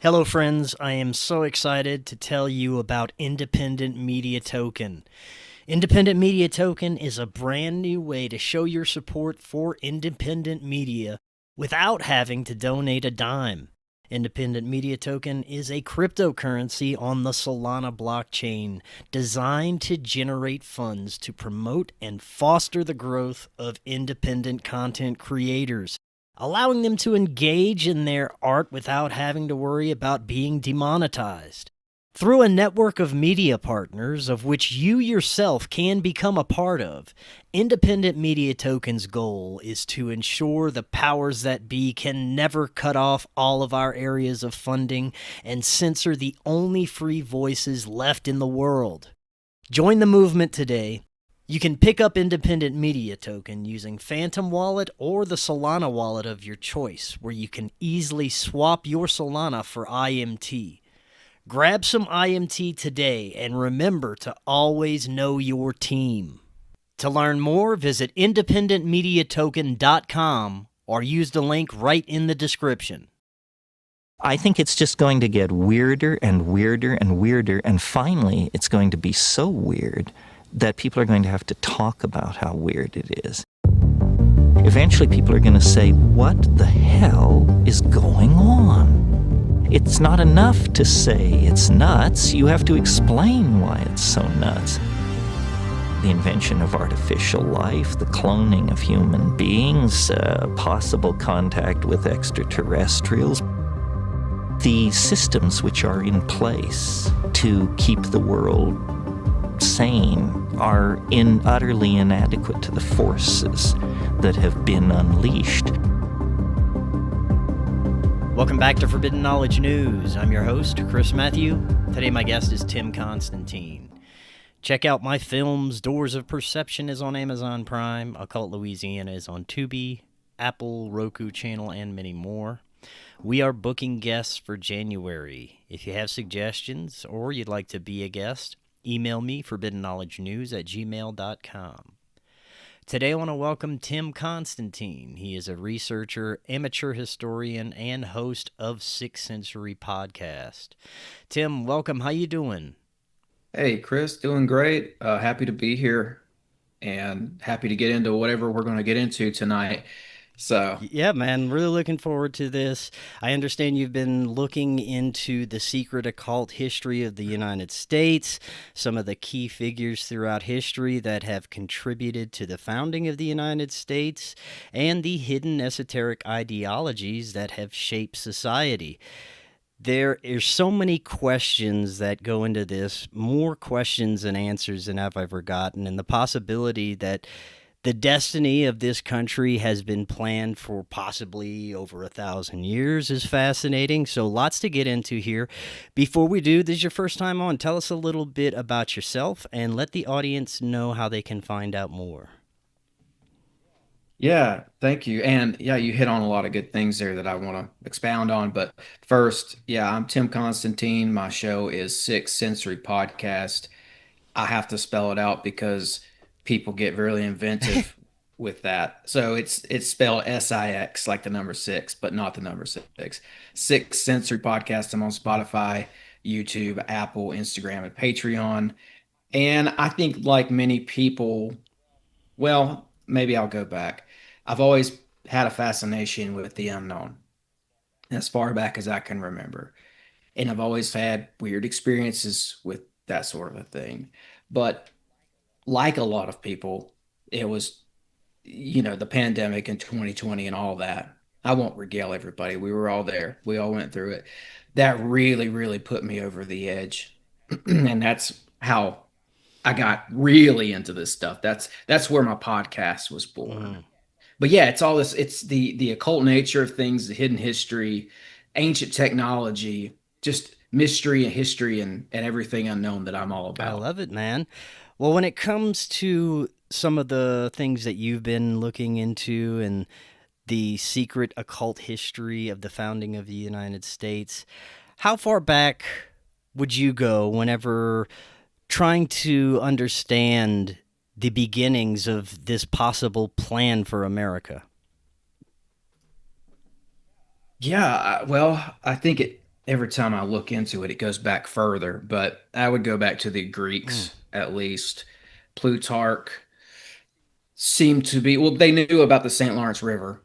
Hello, friends. I am so excited to tell you about Independent Media Token. Independent Media Token is a brand new way to show your support for independent media without having to donate a dime. Independent Media Token is a cryptocurrency on the Solana blockchain designed to generate funds to promote and foster the growth of independent content creators, allowing them to engage in their art without having to worry about being demonetized. Through a network of media partners, of which you yourself can become a part of, Independent Media Token's goal is to ensure the powers that be can never cut off all of our areas of funding and censor the only free voices left in the world. Join the movement today. You can pick up Independent Media Token using Phantom Wallet or the Solana wallet of your choice, where you can easily swap your Solana for IMT. Grab some IMT today and remember to always know your team. To learn more, visit independentmediatoken.com or use the link right in the description. I think it's just going to get weirder and weirder and weirder, and finally it's going to be so weird that people are going to have to talk about how weird it is. Eventually people are going to say, what the hell is going on? It's not enough to say it's nuts. You have to explain why it's so nuts. The invention of artificial life, the cloning of human beings, possible contact with extraterrestrials, the systems which are in place to keep the world sane are utterly inadequate to the forces that have been unleashed. Welcome back to Forbidden Knowledge News. I'm your host, Chris Matthew. Today my guest is Tim Constantine. Check out my films. Doors of Perception is on Amazon Prime. Occult Louisiana is on Tubi, Apple, Roku channel, and many more. We are booking guests for January. If you have suggestions or you'd like to be a guest, email me, forbiddenknowledgenews@gmail.com. Today I want to welcome Tim Constantine. He is a researcher, amateur historian, and host of 6th Century Podcast. Tim, welcome. How you doing? Hey, Chris, doing great. Happy to be here and happy to get into whatever we're going to get into tonight. Yeah, man, really looking forward to this. I understand you've been looking into the secret occult history of the United States, some of the key figures throughout history that have contributed to the founding of the United States, and the hidden esoteric ideologies that have shaped society. There are so many questions that go into this, more questions than answers than I've ever gotten, and the possibility that the destiny of this country has been planned for possibly over 1,000 years is fascinating. So lots to get into here. Before we do, this is your first time on. Tell us a little bit about yourself and let the audience know how they can find out more. Yeah, thank you. And yeah, you hit on a lot of good things there that I want to expound on. But first, yeah, I'm Tim Constantine. My show is 6th Century Podcast. I have to spell it out because people get really inventive with that. So it's spelled SIX, like the number 6, but not the number 6. 6th Century Podcast. I'm on Spotify, YouTube, Apple, Instagram, and Patreon. And I think like many people, well, maybe I'll go back. I've always had a fascination with the unknown as far back as I can remember. And I've always had weird experiences with that sort of a thing. But like a lot of people, it was, the pandemic in 2020 and all that. I won't regale everybody. We were all there. We all went through it. That really, really put me over the edge. And that's how I got really into this stuff. That's where my podcast was born. But yeah, it's all this, it's the occult nature of things, the hidden history, ancient technology, just mystery and history and everything unknown that I'm all about. I love it, man. Well, when it comes to some of the things that you've been looking into and the secret occult history of the founding of the United States, how far back would you go whenever trying to understand the beginnings of this possible plan for America? Yeah, well, I think every time I look into it, it goes back further. But I would go back to the Mm. Greeks at least. Plutarch seemed to be, well, they knew about the St. Lawrence River.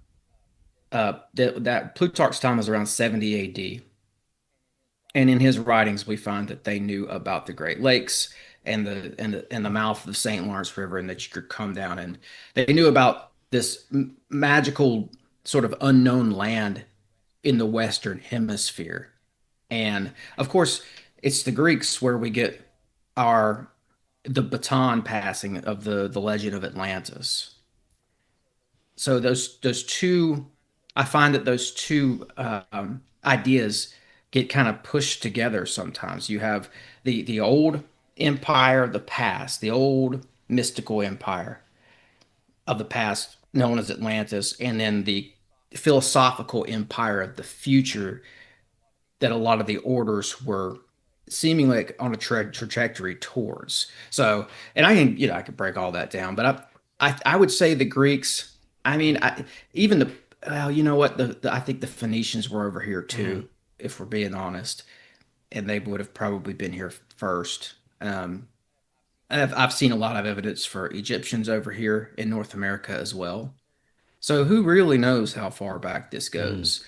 That Plutarch's time was around 70 AD. And in his writings, we find that they knew about the Great Lakes and the mouth of the St. Lawrence River, and that you could come down, and they knew about this magical sort of unknown land in the Western Hemisphere. And of course, it's the Greeks where we get our the baton passing of the legend of Atlantis. So those two, I find that those two ideas get kind of pushed together sometimes. You have the old empire of the past, the old mystical empire of the past known as Atlantis, and then the philosophical empire of the future that a lot of the orders were seemingly like on a trajectory towards. So, and I could break all that down, but I would say the Greeks. I mean, even the well, you know what? I think the Phoenicians were over here Mhm. too, if we're being honest, and they would have probably been here first. I've seen a lot of evidence for Egyptians over here in North America as well. So who really knows how far back this Mhm. goes?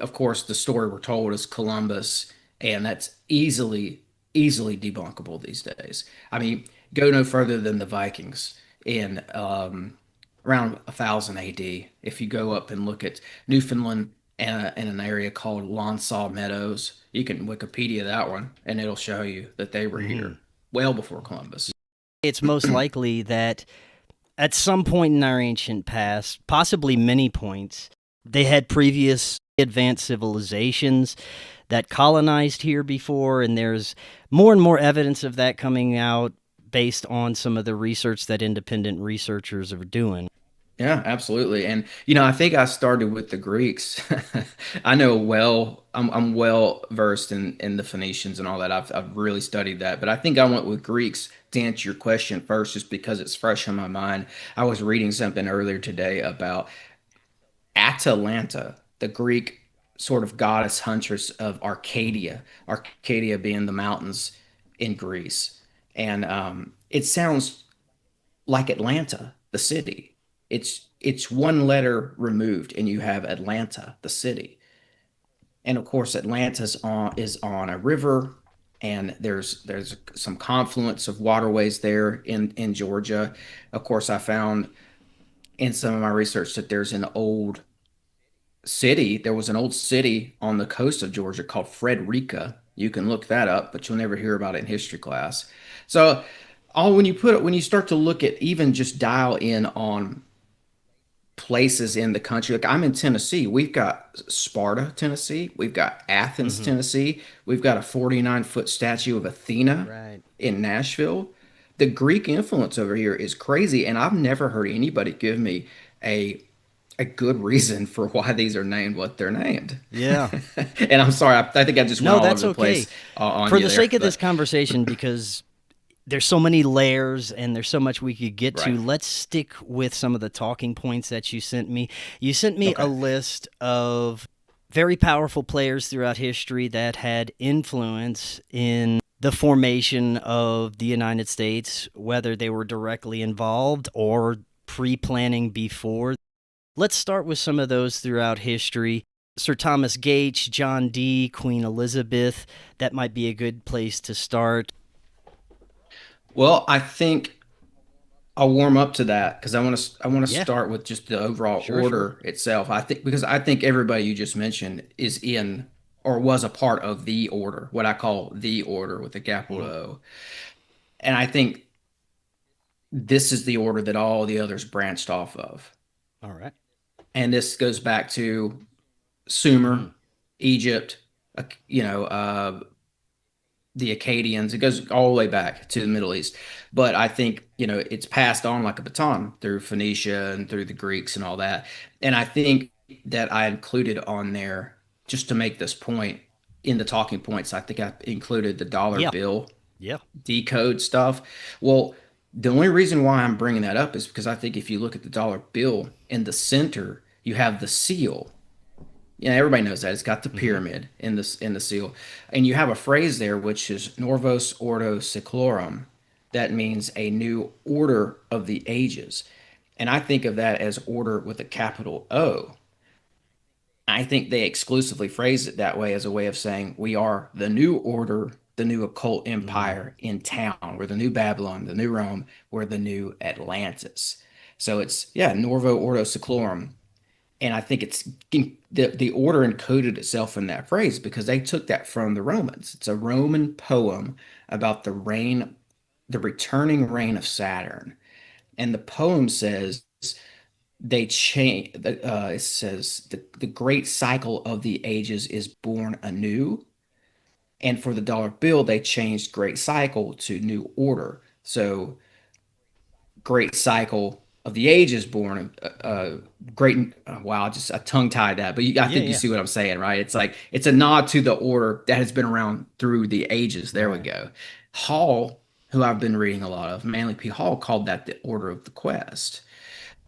Of course, the story we're told is Columbus, and that's easily debunkable these days. I mean, go no further than the Vikings in around 1000 AD. If you go up and look at Newfoundland and in an area called Lonsau Meadows, you can Wikipedia that one, and it'll show you that they were here Mhm. well before Columbus. It's most likely that at some point in our ancient past, possibly many points, they had previous advanced civilizations that colonized here before, and there's more and more evidence of that coming out based on some of the research that independent researchers are doing. Yeah, absolutely. And I think I started with the Greeks. I know I'm well versed in the Phoenicians and all that. I've really studied that. But I think I went with Greeks to answer your question first, just because it's fresh in my mind. I was reading something earlier today about Atalanta, the Greek sort of goddess huntress of Arcadia, Arcadia being the mountains in Greece. And it sounds like Atlanta, the city. It's one letter removed, and you have Atlanta, the city. And of course, Atlanta is on a river, and there's some confluence of waterways there in Georgia. Of course, I found in some of my research that there was an old city on the coast of Georgia called Frederica. You can look that up, but you'll never hear about it in history class. So all when you start to look at even just dial in on places in the country. Like I'm in Tennessee. We've got Sparta, Tennessee. We've got Athens, Mhm. Tennessee. We've got a 49-foot statue of Athena Right. in Nashville. The Greek influence over here is crazy, and I've never heard anybody give me a a good reason for why these are named what they're named. Yeah. And I'm sorry, I think I just went No, all over that's the okay. place on For you the there, sake of this but conversation, because there's so many layers and there's so much we could get right. to. Let's stick with some of the talking points that you sent me. You sent me a Okay. list of very powerful players throughout history that had influence in the formation of the United States, whether they were directly involved or pre planning before. Let's start with some of those throughout history. Sir Thomas Gates, John Dee, Queen Elizabeth. That might be a good place to start. Well, I think I'll warm up to that because I want to Yeah, start with just the overall sure, sure. order itself. I think everybody you just mentioned is in or was a part of the order, what I call the order with a capital Mhm. O. And I think this is the order that all the others branched off of. All right. And this goes back to Sumer, Mhm. Egypt, you know, the Akkadians. It goes all the way back to the Middle East. But I think, it's passed on like a baton through Phoenicia and through the Greeks and all that. And I think that I included on there, just to make this point in the talking points, I think I included the dollar Yeah, bill yeah. decode stuff. Well, the only reason why I'm bringing that up is because I think if you look at the dollar bill in the center, you have the seal. Yeah, everybody knows that. It's got the Hmm. pyramid in the seal. And you have a phrase there which is Novus Ordo Seclorum. That means a new order of the ages. And I think of that as order with a capital O. I think they exclusively phrase it that way as a way of saying we are the new order, the new occult Mm. empire in town. We're the new Babylon, the new Rome, we're the new Atlantis. So it's, yeah, Norvo Ordo Seclorum. And I think it's the order encoded itself in that phrase because they took that from the Romans. It's a Roman poem about the returning reign of Saturn. And the poem says they change. It says the great cycle of the ages is born anew. And for the dollar bill, they changed great cycle to new order. So great cycle of the ages born great wow, I tongue tied that, but I Yeah, think you yeah. see what I'm saying, right? It's like it's a nod to the order that has been around through the ages. There we Right. go. Hall, who I've been reading a lot of, Manly P. Hall, called that the order of the quest.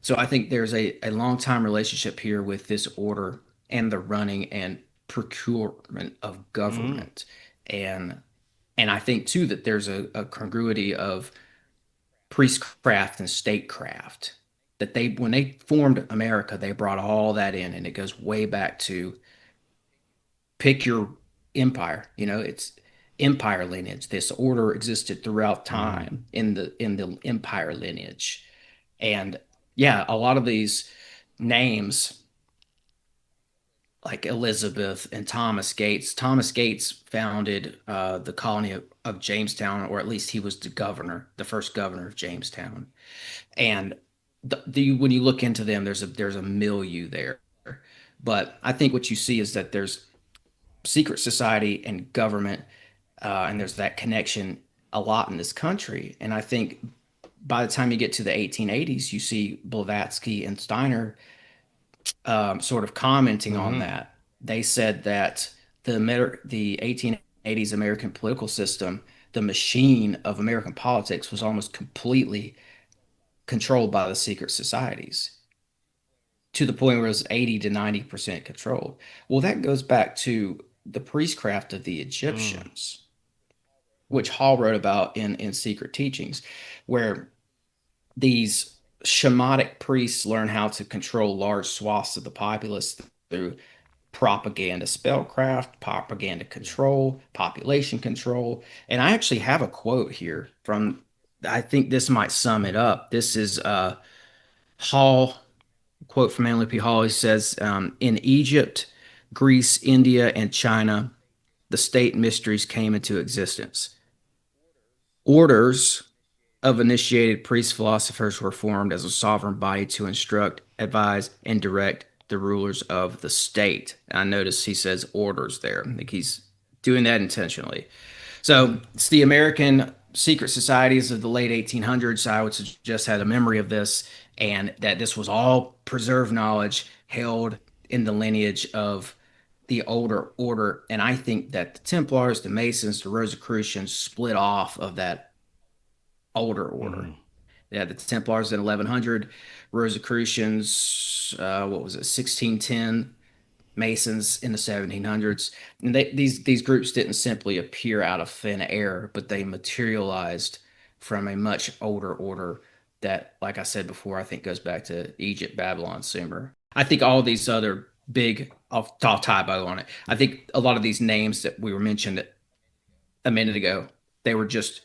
So I think there's a long time relationship here with this order and the running and procurement of Mm. government. And I think too that there's a congruity of priestcraft and statecraft. That they when they formed America, they brought all that in, and it goes way back to pick your empire. It's empire lineage. This order existed throughout Hmm. time in the empire lineage. And yeah, a lot of these names like Elizabeth and Thomas Gates. Thomas Gates founded the colony of Jamestown, or at least he was the governor, the first governor of Jamestown. And when you look into them, there's a milieu there. But I think what you see is that there's secret society and government, and there's that connection a lot in this country. And I think by the time you get to the 1880s, you see Blavatsky and Steiner sort of commenting on Hmm. that. They said that the 1880s American political system, the machine of American politics, was almost completely controlled by the secret societies to the point where it was 80 to 90% controlled. Well, that goes back to the priestcraft of the Mm. Egyptians, which Hall wrote about in Secret Teachings, where these shamanic priests learn how to control large swaths of the populace through propaganda spellcraft, propaganda control, population control. And I actually have a quote here from, I think this might sum it up. This is Hall, quote from Manly P. Hall. He says, in Egypt, Greece, India, and China, the state mysteries came into existence. Orders of initiated priest philosophers were formed as a sovereign body to instruct, advise, and direct the rulers of the state. And I notice he says orders there. I think he's doing that intentionally. So it's the American secret societies of the late 1800s. I would suggest had a memory of this, and that this was all preserved knowledge held in the lineage of the older order. And I think that the Templars, the Masons, the Rosicrucians split off of that older order. Hmm. Yeah, the Templars in 1100, Rosicrucians, what was it, 1610, Masons in the 1700s. And these groups didn't simply appear out of thin air, but they materialized from a much older order that, like I said before, I think goes back to Egypt, Babylon, Sumer. I think all these other big, I'll tie a bow on it. I think a lot of these names that we were mentioned a minute ago, they were just,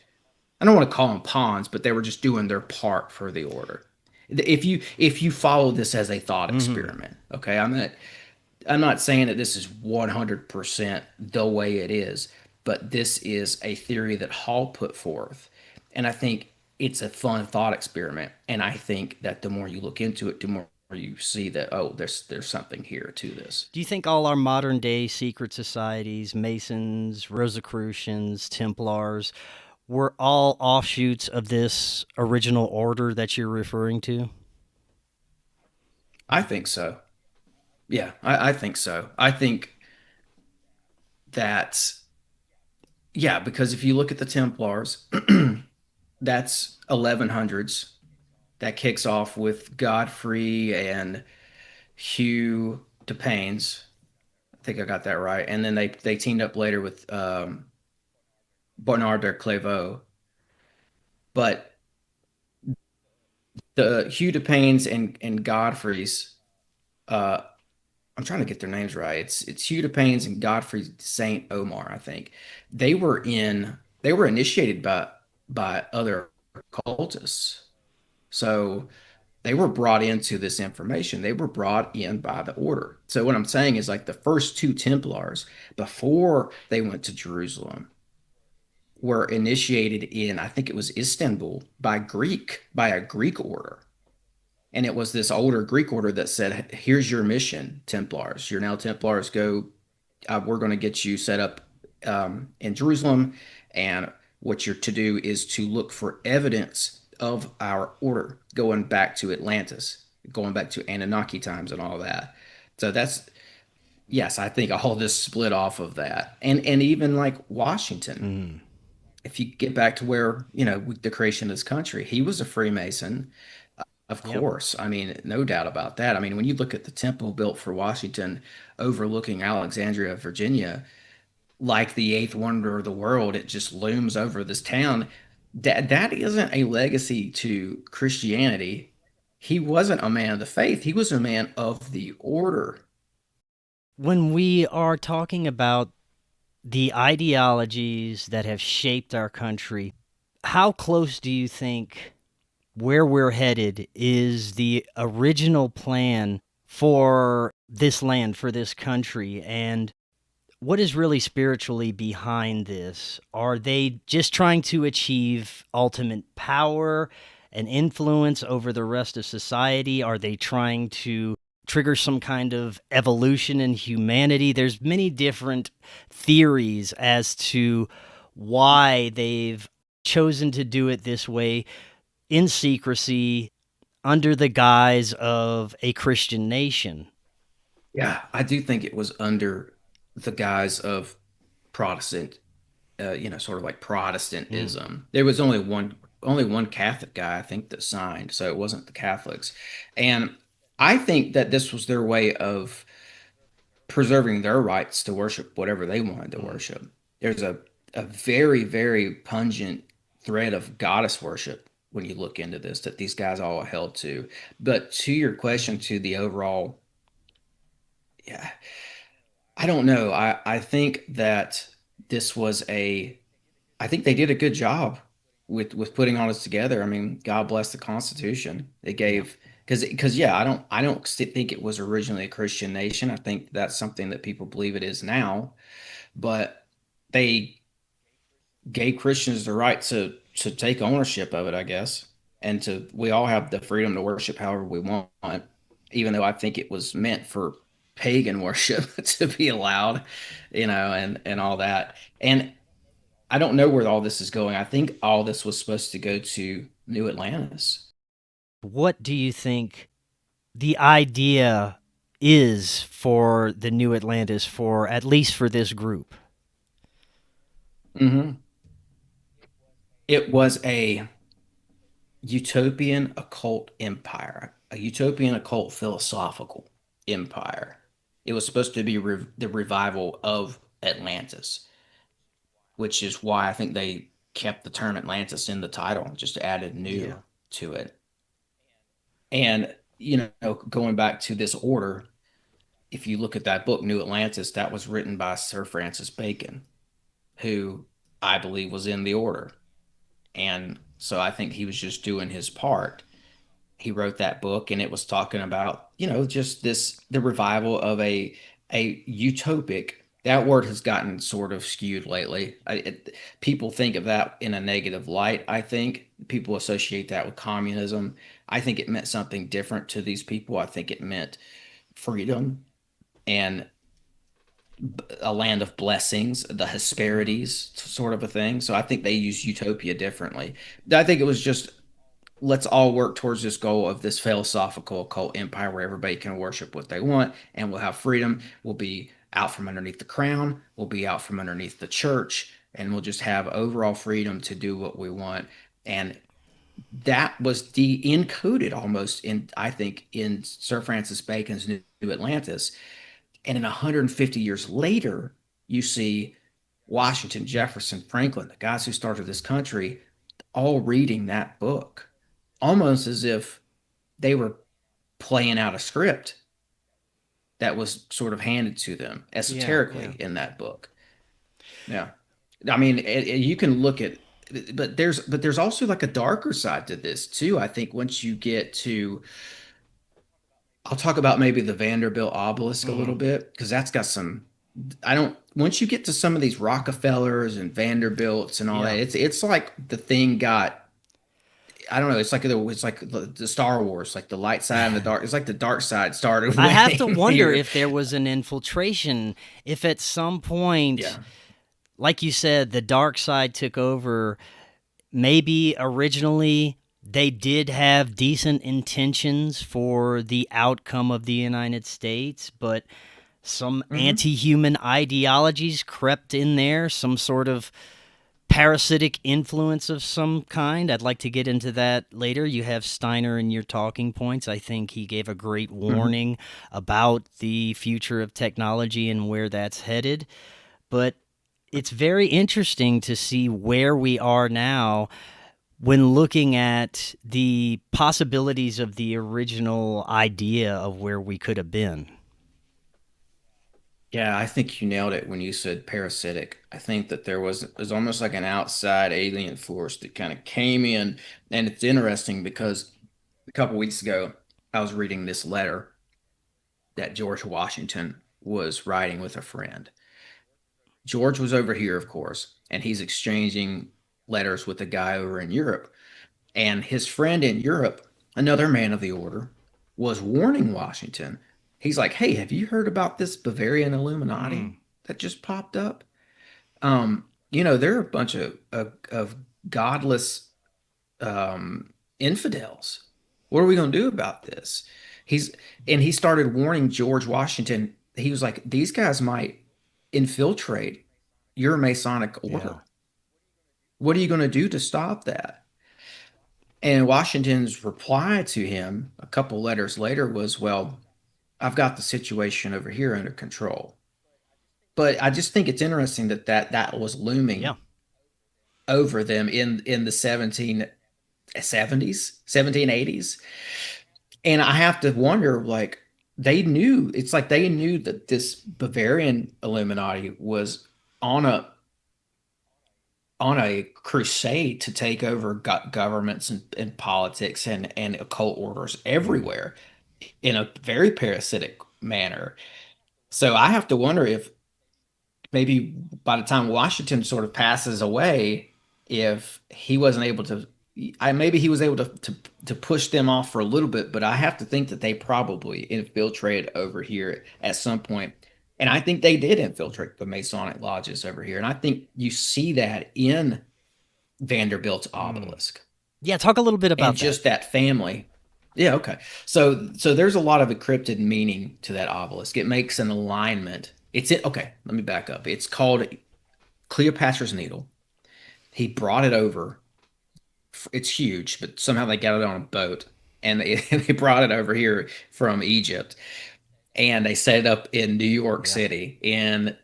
I don't want to call them pawns, but they were just doing their part for the order. If you follow this as a thought Hmm. experiment, okay, I'm not saying that this is 100% the way it is, but this is a theory that Hall put forth. And I think it's a fun thought experiment. And I think that the more you look into it, the more you see that, oh, there's something here to this. Do you think all our modern day secret societies, Masons, Rosicrucians, Templars, were all offshoots of this original order that you're referring to? I think so. Yeah, I think so. I think that, yeah, because if you look at the Templars, that's 1100s. That kicks off with Godfrey and Hugh de Paynes. think I got that right. And then they teamed up later with Bernard de Clairvaux. But the Hugh DePayne's and Godfrey's, uh, I'm trying to get their names right. It's Hugh DePayne's and Godfrey Saint Omar, I think. They were initiated by other cultists. So they were brought into this information. They were brought in by the order. So what I'm saying is like the first two Templars, before they went to Jerusalem, were initiated in, I think it was Istanbul, by a Greek order. And it was this older Greek order that said, here's your mission, Templars. You're now Templars. Go, we're going to get you set up in Jerusalem. And what you're to do is to look for evidence of our order going back to Atlantis, going back to Anunnaki times and all that. So that's, yes, I think all this split off of that. And even like Washington, Mm. if you get back to where, you know, with the creation of this country, he was a Freemason. Of Yep. course. I mean, no doubt about that. I mean, when you look at the temple built for Washington overlooking Alexandria, Virginia, like the eighth wonder of the world, it just looms over this town. That isn't a legacy to Christianity. He wasn't a man of the faith. He was a man of the order. When we are talking about the ideologies that have shaped our country, how close do you think where we're headed is the original plan for this land, for this country? And what is really spiritually behind this? Are they just trying to achieve ultimate power and influence over the rest of society? Are they trying to trigger some kind of evolution in humanity? There's many different theories as to why they've chosen to do it this way in secrecy under the guise of a Christian nation. Yeah, I do think it was under the guise of Protestant, sort of like Mm. Protestantism. There was only one Catholic guy, I think, that signed, so it wasn't the Catholics. And I think that this was their way of preserving their rights to worship whatever they wanted to Mm. worship. There's a very, very pungent thread of goddess worship when you look into this that these guys all held to. But to your question, to the overall, yeah, I don't know. I think that this was a I think they did a good job with putting all this together. I mean, God bless the Constitution. It Yeah. gave because yeah, I don't think it was originally a Christian nation. I think that's something that people believe it is now, but they gave Christians the right to take ownership of it, I guess, and to we all have the freedom to worship however we want, even though I think it was meant for pagan worship to be allowed, and all that. And I don't know where all this is going. I think all this was supposed to go to New Atlantis. What do you think the idea is for the new Atlantis, for at least for this group? Hmm. It was a utopian occult empire, a utopian occult philosophical empire. It was supposed to be the revival of Atlantis, which is why I think they kept the term Atlantis in the title, just added Yeah. new to it. And, going back to this order, if you look at that book, New Atlantis, that was written by Sir Francis Bacon, who I believe was in the order. And so I think he was just doing his part. He wrote that book and it was talking about, just the revival of a utopic. That word has gotten sort of skewed lately. People think of that in a negative light. I think people associate that with communism. I think it meant something different to these people. I think it meant freedom and a land of blessings, the Hesperides sort of a thing. So I think they use utopia differently. I think it was just let's all work towards this goal of this philosophical occult empire where everybody can worship what they want and we'll have freedom. We'll be out from underneath the crown, we'll be out from underneath the church, and we'll just have overall freedom to do what we want. And that was de-encoded almost in, I think, in Sir Francis Bacon's New Atlantis. And then 150 years later, you see Washington, Jefferson, Franklin, the guys who started this country, all reading that book, almost as if they were playing out a script that was sort of handed to them Yeah, yeah. esoterically in that book. Yeah. I mean, you can look at, but there's also like a darker side to this too. I think once you get to, I'll talk about maybe the Vanderbilt obelisk a little Hmm. bit because that's got some. I don't. Once you get to some of these Rockefellers and Vanderbilts and all that, Yeah. it's like the thing got. I don't know. It's like the Star Wars, like the light side and the dark. It's like the dark side started I have to winning wonder here. if there was an infiltration, if at some point, Yeah. like you said, the dark side took over. Maybe originally they did have decent intentions for the outcome of the United States, but some Hmm. anti human ideologies crept in there, some sort of parasitic influence of some kind. I'd like to get into that later. You have Steiner in your talking points. I think he gave a great Hmm. warning about the future of technology and where that's headed. But it's very interesting to see where we are now when looking at the possibilities of the original idea of where we could have been. Yeah, I think you nailed it when you said parasitic. I think that there was almost like an outside alien force that kind of came in, and it's interesting because a couple weeks ago I was reading this letter that George Washington was writing with a friend. George was over here, of course, and he's exchanging letters with a guy over in Europe. And his friend in Europe, another man of the order, was warning Washington. He's like, "Hey, have you heard about this Bavarian Illuminati Mm, that just popped up? They're a bunch of godless infidels. What are we going to do about this?" He's and he started warning George Washington. He was like, "These guys might infiltrate your Masonic yeah. order. What are you going to do to stop that?" And Washington's reply to him a couple letters later was, "Well, I've got the situation over here under control." But I just think it's interesting that was Yeah. looming over them in the 1770s, 1780s. And I have to wonder, like, it's like they knew that this Bavarian Illuminati was on a on a crusade to take over governments and politics and occult orders Mm. everywhere in a very parasitic manner. So I have to wonder if maybe by the time Washington sort of passes away, if he wasn't able to, maybe he was able to push them off for a little bit, but I have to think that they probably infiltrated over here at some point. And I think they did infiltrate the Masonic lodges over here. And I think you see that in Vanderbilt's Mm. obelisk Yeah, talk a little bit and about that. just that family. Yeah, okay. So there's a lot of encrypted meaning to that obelisk. It makes an alignment. Okay, let me back up. It's called Cleopatra's Needle. He brought it over. It's huge, but somehow they got it on a boat and they brought it over here from Egypt and they set it up in New York Yeah. City in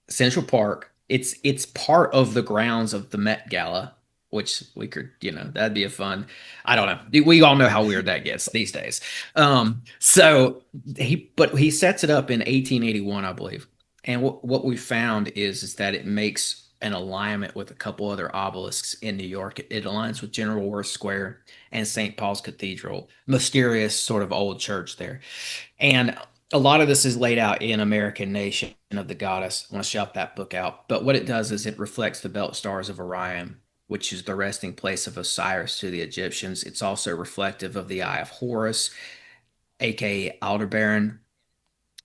Central Park. It's part of the grounds of the Met Gala, which we could, that'd be a fun. I don't know. We all know how weird that gets these days. But he sets it up in 1881, I believe. And what we found is that it makes an alignment with a couple other obelisks in New York. It aligns with General Worth Square and St. Paul's Cathedral, mysterious sort of old church there. And a lot of this is laid out in American Nation of the Goddess. I want to shout that book out. But what it does is it reflects the belt stars of Orion, which is the resting place of Osiris to the Egyptians. It's also reflective of the Eye of Horus, aka Aldebaran,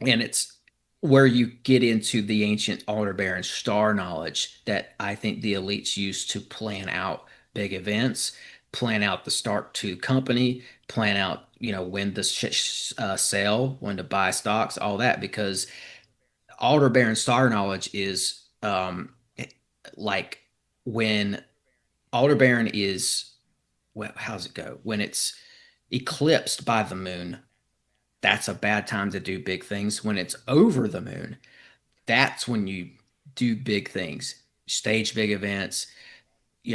and it's where you get into the ancient Aldebaran star knowledge that I think the elites used to plan out big events, plan out the start to company, plan out when to sell, when to buy stocks, all that because Aldebaran star knowledge is like when Aldebaran is, well, how's it go? When it's eclipsed by the moon, that's a bad time to do big things. When it's over the moon, that's when you do big things, stage big events,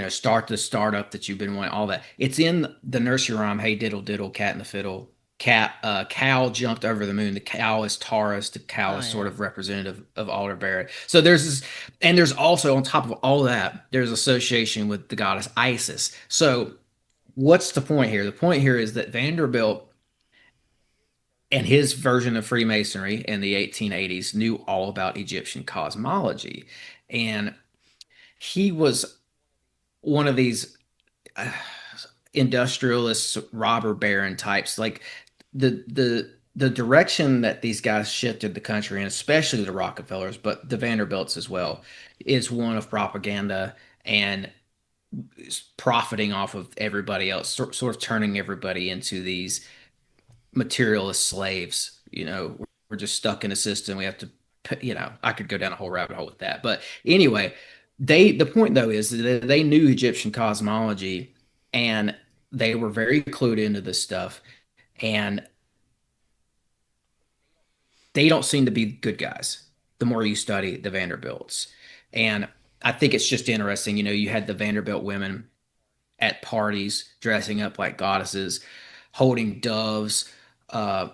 start the startup that you've been wanting, all that. It's in the nursery rhyme, Hey Diddle Diddle, Cat in the Fiddle. Cow jumped over the moon. The cow is Taurus. The cow Oh is sort yeah. of representative of Aldebaran. So there's this, and there's also on top of all that, there's association with the goddess Isis. So what's the point here? The point here is that Vanderbilt and his version of Freemasonry in the 1880s knew all about Egyptian cosmology. And he was one of these uh, industrialist robber baron types. Like the direction that these guys shifted the country, and especially the Rockefellers, but the Vanderbilts as well, is one of propaganda and profiting off of everybody else, sort of turning everybody into these materialist slaves. We're just stuck in a system. We have to, I could go down a whole rabbit hole with that. But anyway, the point though is that they knew Egyptian cosmology and they were very clued into this stuff. And they don't seem to be good guys the more you study the Vanderbilts. And I think it's just interesting. You had the Vanderbilt women at parties dressing up like goddesses, holding doves. Uh,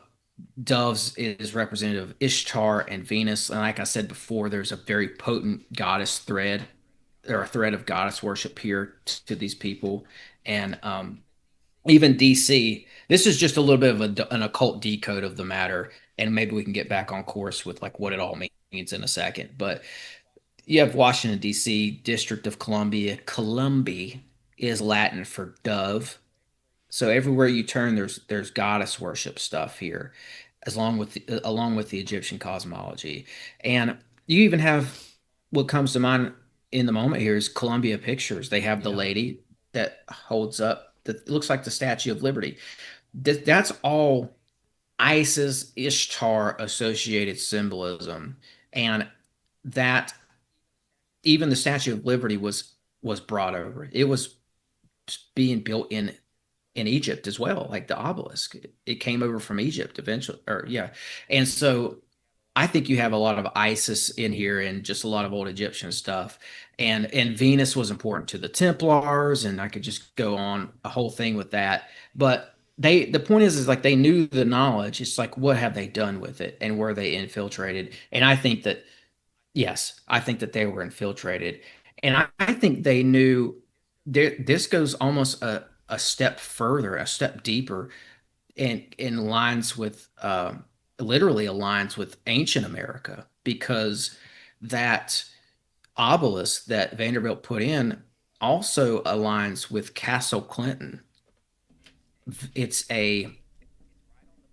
Doves is representative of Ishtar and Venus. And like I said before, there's a very potent goddess thread or a thread of goddess worship here to these people. And even DC, this is just a little bit of an occult decode of the matter. And maybe we can get back on course with like what it all means in a second. But you have Washington, D.C., District of Columbia. Columbia is Latin for dove. So everywhere you turn, there's goddess worship stuff here, along with the Egyptian cosmology, and you even have what comes to mind in the moment here is Columbia Pictures. They have the Yeah. lady that holds up that it looks like the Statue of Liberty. That's all Isis Ishtar associated symbolism, and that even the Statue of Liberty was brought over. It was being built in Egypt as well, like the obelisk. It came over from Egypt eventually, or yeah. And so I think you have a lot of Isis in here and just a lot of old Egyptian stuff. And Venus was important to the Templars, and I could just go on a whole thing with that. But the point is like they knew the knowledge. It's like what have they done with it and were they infiltrated? And I think that yes, I think that they were infiltrated. And I think they knew this goes almost a step further, a step deeper, and in lines with literally aligns with ancient America because that obelisk that Vanderbilt put in also aligns with Castle Clinton. It's a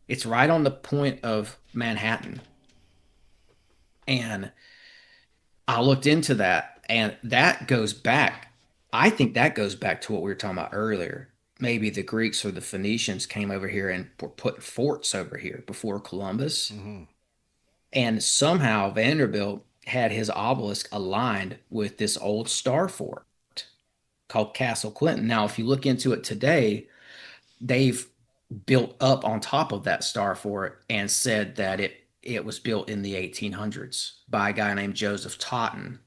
it's right on the point of Manhattan. And I looked into that, and that goes back. I think that goes back to what we were talking about earlier. Maybe the Greeks or the Phoenicians came over here and were putting forts over here before Columbus. Hmm. And somehow Vanderbilt had his obelisk aligned with this old star fort called Castle Clinton. Now, if you look into it today, they've built up on top of that star fort and said that it was built in the 1800s by a guy named Joseph Totten,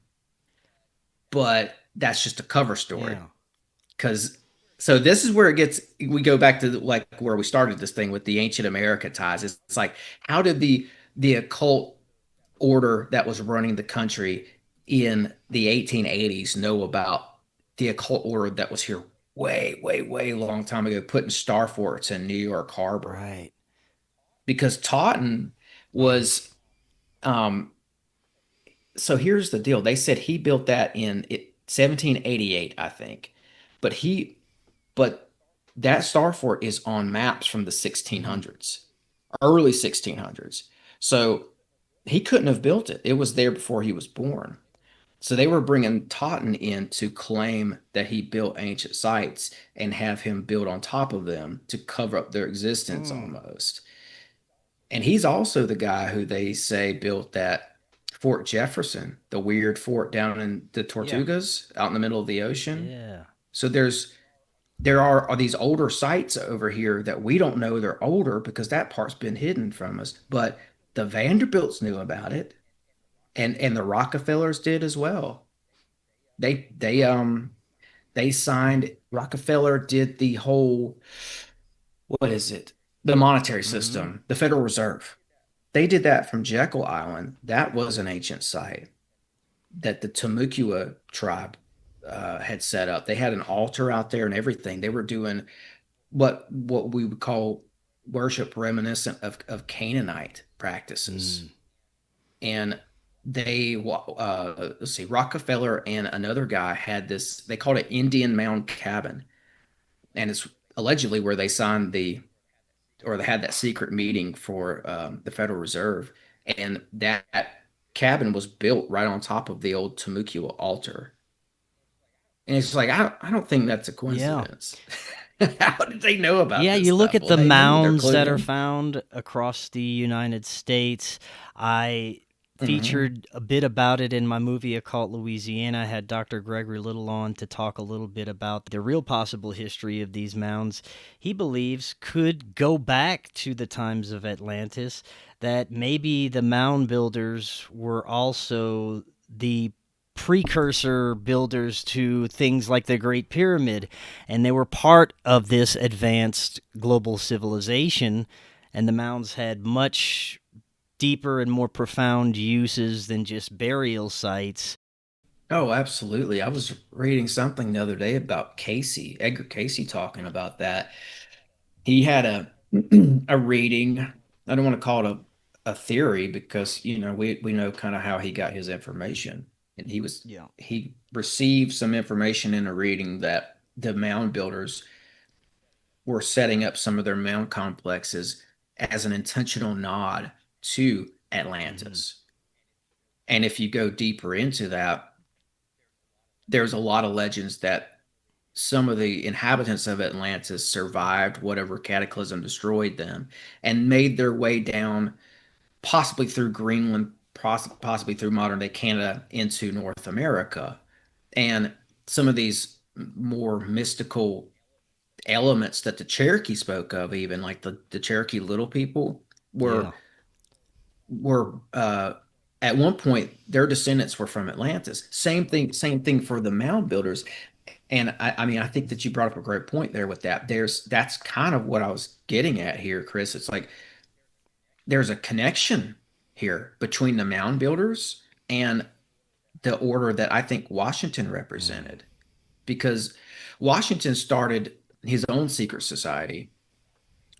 but that's just a cover story. Yeah. Because so this is where we go back to like where we started this thing with the ancient America ties. It's like how did the occult order that was running the country in the 1880s know about the occult order that was here way, way, way long time ago, putting star forts in New York Harbor? Right. Because Totten was um so here's the deal. They said he built that in 1788, I think. But but that star fort is on maps from the Hmm. 1600s, early 1600s. So he couldn't have built it. It was there before he was born. So they were bringing Totten in to claim that he built ancient sites and have him build on top of them to cover up their existence Mm. almost. And he's also the guy who they say built that Fort Jefferson, the weird fort down in the Yeah. Tortugas out in the middle of the ocean. Yeah. So there's there are these older sites over here that we don't know they're older because that part's been hidden from us. But the Vanderbilts knew about it, and the Rockefellers did as well. They they signed. Rockefeller did the whole, what is it? The monetary Hmm. system, the Federal Reserve. They did that from Jekyll Island. That was an ancient site that the Timucua tribe had set up. They had an altar out there and everything. They were doing what we would call worship reminiscent of Canaanite practices. Mm. And let's see, Rockefeller and another guy had this, they called it Indian Mound Cabin. And it's allegedly where they signed or they had that secret meeting for the Federal Reserve. And that cabin was built right on top of the old Timucua altar. And it's like, I don't think that's a Yeah. coincidence. How did they know about Yeah, this you look stuff? at Well, the they knew. They're mounds clued that are in. found across the United States. I Hmm. featured a bit about it in my movie Occult Louisiana. I had Dr. Gregory Little on to talk a little bit about the real possible history of these mounds. He believes could go back to the times of Atlantis, that maybe the mound builders were also the precursor builders to things like the Great Pyramid, and they were part of this advanced global civilization. And the mounds had much deeper and more profound uses than just burial sites. Oh, absolutely. I was reading something the other day about Edgar Casey talking about that. He had a a reading. I don't want to call it a theory because, we know kind of how he got his information. And Yeah. he received some information in a reading that the mound builders were setting up some of their mound complexes as an intentional nod to Hmm. Atlantis. And if you go deeper into that, there's a lot of legends that some of the inhabitants of Atlantis survived whatever cataclysm destroyed them and made their way down, possibly through Greenland, possibly through modern day Canada into North America. And some of these more mystical elements that the Cherokee spoke of, even like the Cherokee Little People, Yeah. were at one point their descendants were from Atlantis. Same thing for the mound builders. And I mean, I think that you brought up a great point there with that. That's kind of what I was getting at here, Chris. It's like there's a connection here between the mound builders and the order that I think Washington Mm. represented, because Washington started his own secret society,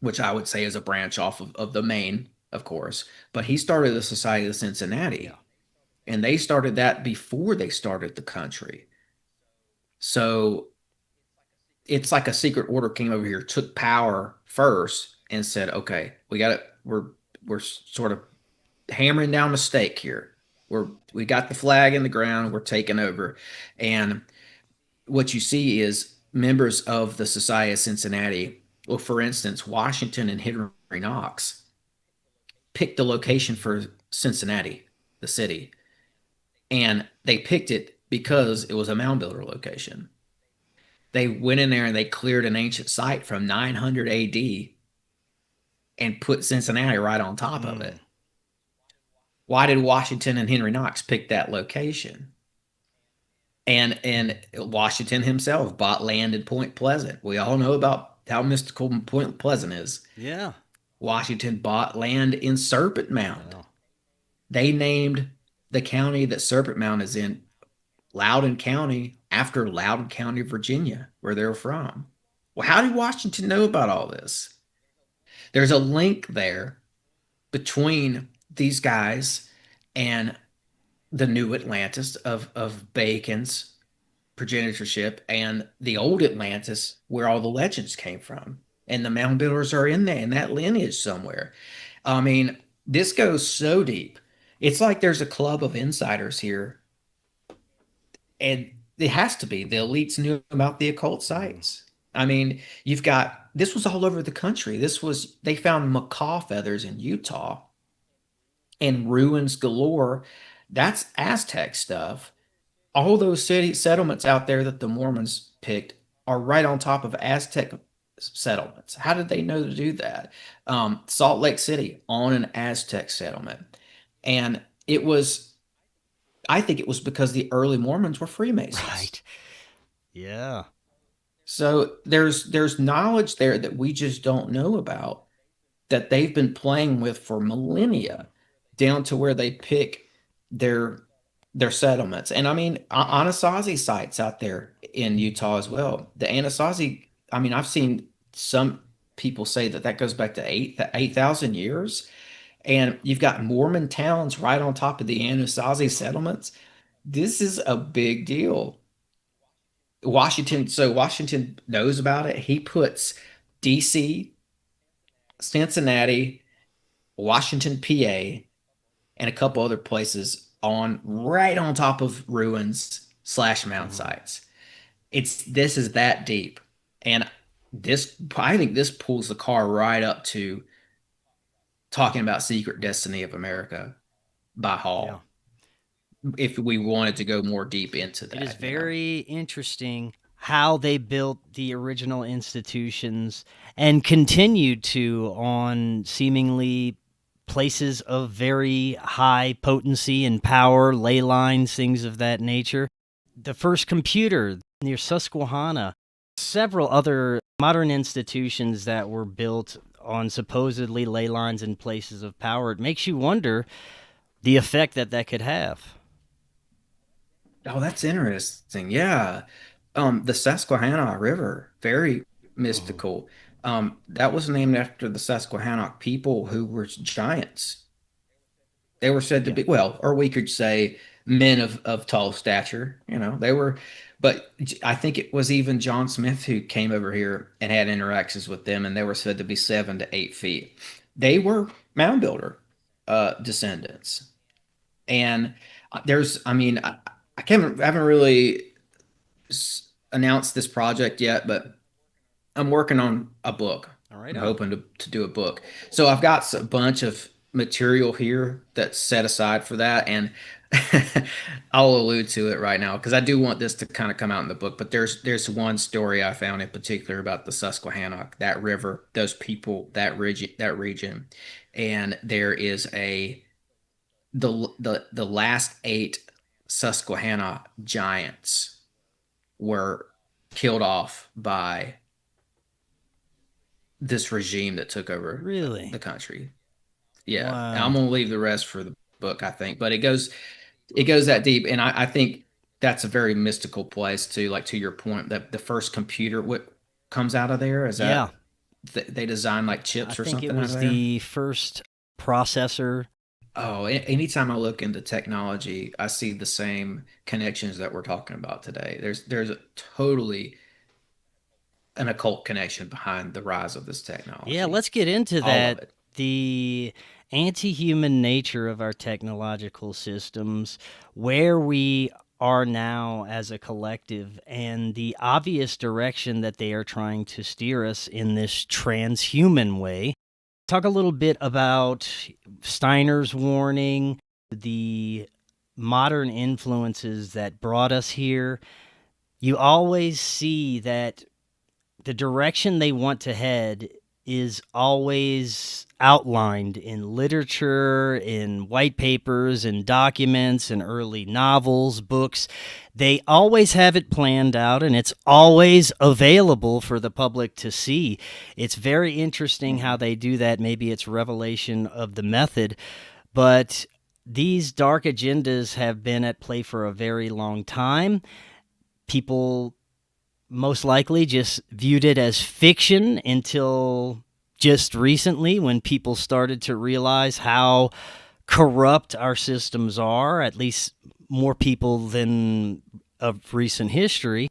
which I would say is a branch off of the Maine, of course, but he started the Society of Yeah. Cincinnati, and they started that before they started the country. So it's like a secret order came over here, took power first, and said, "Okay, we got it. We're sort of hammering down the stake here. We got the flag in the ground. We're taking over." And what you see is members of the Society of Cincinnati. Well, for instance, Washington and Henry Knox picked the location for Cincinnati, the city, and they picked it because it was a mound builder location. They went in there and they cleared an ancient site from 900 AD and put Cincinnati right on top of Mm. it. Why did Washington and Henry Knox pick that location? And Washington himself bought land in Point Pleasant. We all know about how mystical Point Pleasant is. Yeah. Washington bought land in Serpent Mound. Well. They named the county that Serpent Mound is in Loudoun County after Loudoun County, Virginia, where they're from. Well, how did Washington know about all this? There's a link there between these guys and the new Atlantis of Bacon's progenitorship and the old Atlantis where all the legends came from. And the mound builders are in there in that lineage somewhere. I mean, this goes so deep. It's like there's a club of insiders here, and it has to be. The elites knew about the occult Mm. sites. I mean, you've got this was all over the country. They found macaw feathers in Utah and ruins galore. That's Aztec stuff. All those city settlements out there that the Mormons picked are right on top of Aztec settlements. How did they know to do that? Salt Lake City on an Aztec settlement. And it was, I think it was because the early Mormons were Freemasons. Right. Yeah. So there's knowledge there that we just don't know about that they've been playing with for millennia, down to where they pick their their settlements. And I mean, Anasazi sites out there in Utah as well. The Anasazi, I mean, I've seen some people say that that goes back to 8,000 years. And you've got Mormon towns right on top of the Anasazi settlements. This is a big deal. Washington, so Washington knows about it. He puts DC, Cincinnati, Washington, PA, and a couple other places on right on top of ruins slash mound Mhm. sites. This is that deep. And I think this pulls the car right up to talking about Secret Destiny of America by Yeah. Hall, if we wanted to go more deep into It is that, you know. very interesting how they built the original institutions and continued to on seemingly places of very high potency and power, ley lines, things of that nature. The first computer near Susquehanna, several other modern institutions that were built on supposedly ley lines and places of power. It makes you wonder the effect that that could have. Oh, that's interesting. Yeah. The Susquehanna River, very Mhm. mystical. That was named after the Susquehannock people who were giants. They were said to Yeah. be, well, or we could say men of tall stature, you know, they were, but I think it was even John Smith who came over here and had interactions with them, and they were said to be 7 to 8 feet. They were mound builder descendants. And I mean, I haven't really announced this project yet, but I'm working on a book. All right, I'm on. hoping to do a book. So I've got a bunch of material here that's set aside for that. And I'll allude to it right now because I do want this to kind of come out in the book. But there's one story I found in particular about the Susquehannock, that river, those people, that region. And there is the last eight Susquehanna giants were killed off by this regime that took over Really? the country. Yeah, and I'm Wow. gonna leave the rest for the book, I think. But it goes that deep, and I think that's a very mystical place too. Like to your point, that the first computer what comes out of there is Yeah. that they design like I chips or think it something out of was there. the first processor. Oh, anytime I look into technology, I see the same connections that we're talking about today. There's a totally an occult connection behind the rise of this Yeah, technology. let's get into All of that. it. The anti human nature of our technological systems, where we are now as a collective, and the obvious direction that they are trying to steer us in this transhuman way. Talk a little bit about Steiner's warning, the modern influences that brought us here. You always see that the direction they want to head is always outlined in literature, in white papers, in documents, in early novels, books. They always have it planned out and it's always available for the public to see. It's very interesting how Mhm. they do that. Maybe it's revelation of the method, but these dark agendas have been at play for a very long time. People most likely just viewed it as fiction until just recently when people started to realize how corrupt our systems are, at least more people than of recent history.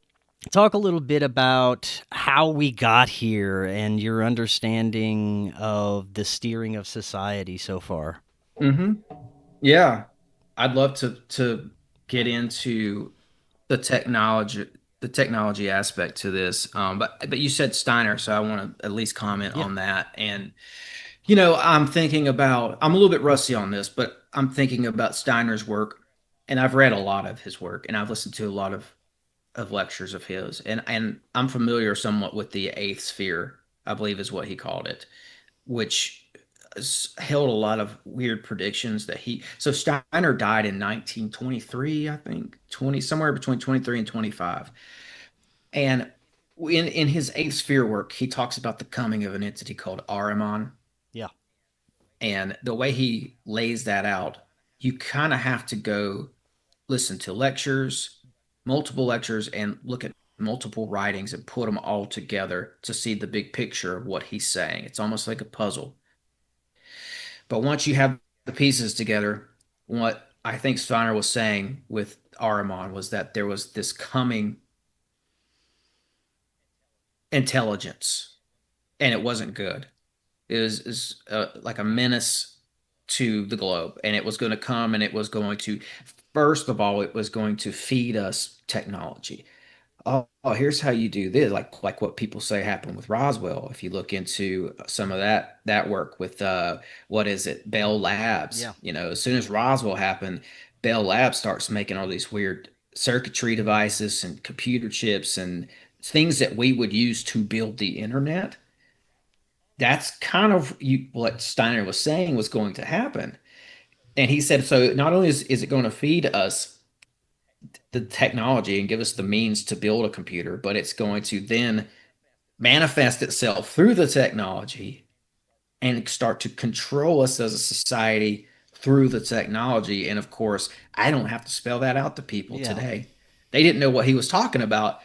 Talk a little bit about how we got here and your understanding of the steering of society so far. Hmm. Yeah, I'd love to get into the technology the technology aspect to this. But you said Steiner, so I want to at least comment Yeah. on that. And I'm a little bit rusty on this, but I'm thinking about Steiner's work, and I've read a lot of his work, and I've listened to a lot of of lectures of his, and I'm familiar somewhat with the eighth sphere, I believe is what he called it, which held a lot of weird predictions that he. So Steiner died in 1923, I think, 20 somewhere between 23 and 25, and in his eighth sphere work, he talks about the coming of an entity called Ahriman, Yeah. and the way he lays that out, you kind of have to go listen to lectures, multiple lectures, and look at multiple writings and put them all together to see the big picture of what he's saying. It's almost like a puzzle. But once you have the pieces together, what I think Steiner was saying with Ahriman was that there was this coming intelligence, and it wasn't good. It was like a menace to the globe, and it was going to come, and it was going to, first of all, it was going to feed us technology. Oh, here's how you do this, like what people say happened with Roswell. If you look into some of that work with what is it, Bell Labs, Yeah. as soon as Roswell happened, Bell Labs starts making all these weird circuitry devices and computer chips and things that we would use to build the internet. That's kind of what Steiner was saying was going to happen. And he said, so not only is it going to feed us the technology and give us the means to build a computer, but it's going to then manifest itself through the technology and start to control us as a society through the technology. And of course, I don't have to spell that out to people Yeah. today. They didn't know what he was talking about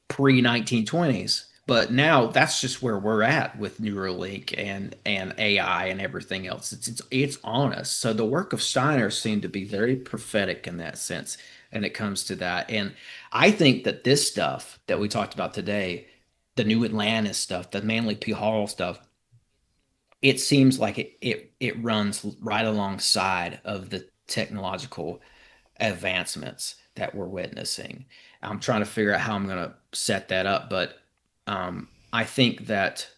pre 1920s. But now that's just where we're at with Neuralink and AI and everything else. It's on us. So the work of Steiner seemed to be very prophetic in that sense, and it comes to that. And I think that this stuff that we talked about today, the new Atlantis stuff, the Manly P. Hall stuff, it seems like it runs right alongside of the technological advancements that we're witnessing. I'm trying to figure out how I'm going to set that up, but I think that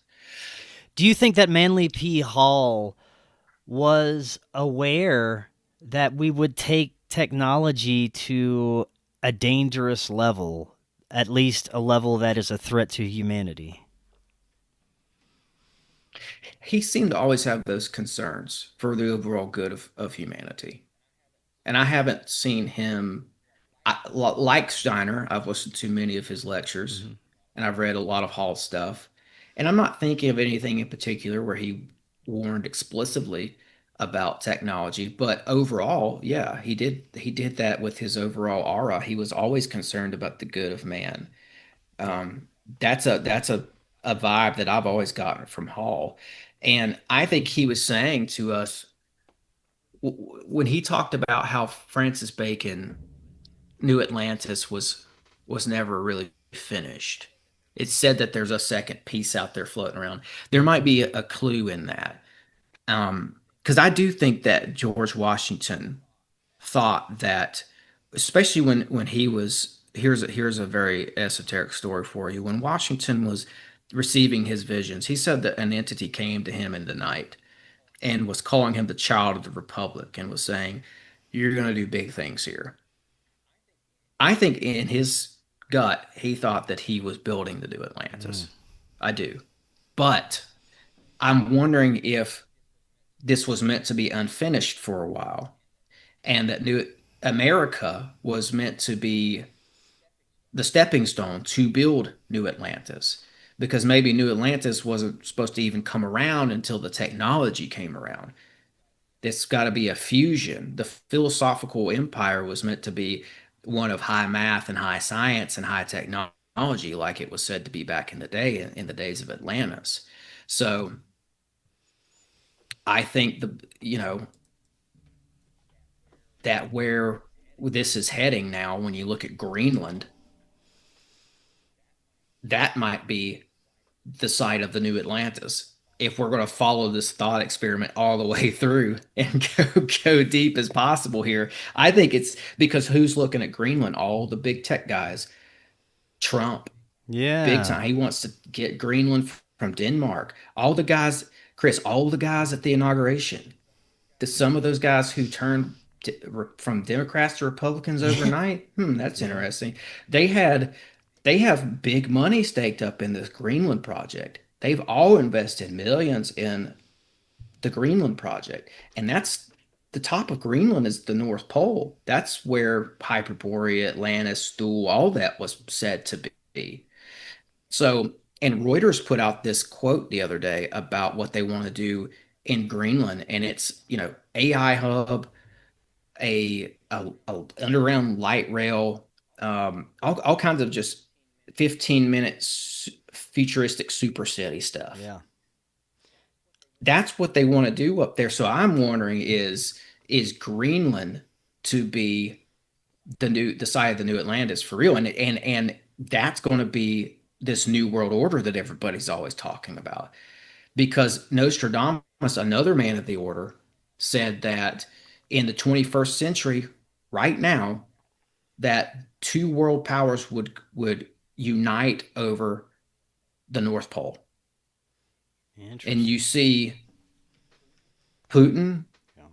Do you think that Manly P. Hall was aware that we would take technology to a dangerous level, at least a level that is a threat to humanity? he seemed to always have those concerns for the overall good of humanity. And I haven't seen him, like Steiner, I've listened to many of his lectures Hmm. and I've read a lot of Hall stuff. And I'm not thinking of anything in particular where he warned explicitly about technology, but overall, yeah, he did that with his overall aura. He was always concerned about the good of man. Yeah. Um, that's a vibe that I've always gotten from Hall. And I think he was saying to us when he talked about how Francis Bacon New Atlantis was never really finished. It's said that there's a second piece out there floating around. There might be a clue in that. Because I do think that George Washington thought that, especially when he was, here's a very esoteric story for you. When Washington was receiving his visions, he said that an entity came to him in the night and was calling him the child of the Republic and was saying, "You're going to do big things here." I think in his gut, he thought that he was building the new Mm. Atlantis. I do. But I'm wondering if this was meant to be unfinished for a while and that New America was meant to be the stepping stone to build New Atlantis. Because maybe New Atlantis wasn't supposed to even come around until the technology came around. It's got to be a fusion. The philosophical empire was meant to be one of high math and high science and high technology, like it was said to be back in the day, in the days of Atlantis. So I think that where this is heading now, when you look at Greenland, that might be the site of the new Atlantis. If we're going to follow this thought experiment all the way through and go deep as possible here, I think it's because who's looking at Greenland? All the big tech guys. Trump, big Yeah. time. He wants to get Greenland from Denmark. All the guys, Chris, all the guys at the inauguration, some of those guys who turned from Democrats to Republicans overnight. That's Yeah. interesting. They had they have big money staked up in this Greenland project. They've all invested millions in the Greenland project, and that's the top of Greenland is the North Pole. That's where Hyperborea, Atlantis, Stool, all that was said to be. So, and Reuters put out this quote the other day about what they want to do in Greenland, and it's, AI hub, a underground light rail, all kinds of just 15 minutes futuristic super city stuff. Yeah. That's what they want to do up there. So I'm wondering is Greenland to be the site of the new Atlantis for real? And that's going to be this new world order that everybody's always talking about. Because Nostradamus, another man of the order, said that in the 21st century, right now, that two world powers would unite over the North Pole. And you Interesting. see Putin Yeah.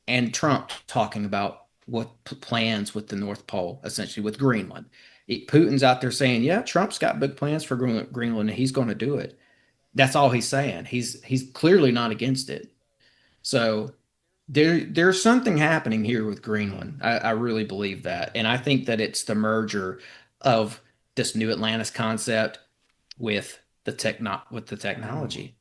and Trump talking about what plans with the North Pole, essentially with Greenland. Putin's out there saying, "Yeah, Trump's got big plans for Greenland, and he's going to do it." That's all he's saying. He's clearly not against it. So there's something happening here with Greenland. I really believe that, and I think that it's the merger of this new Atlantis concept with the technology.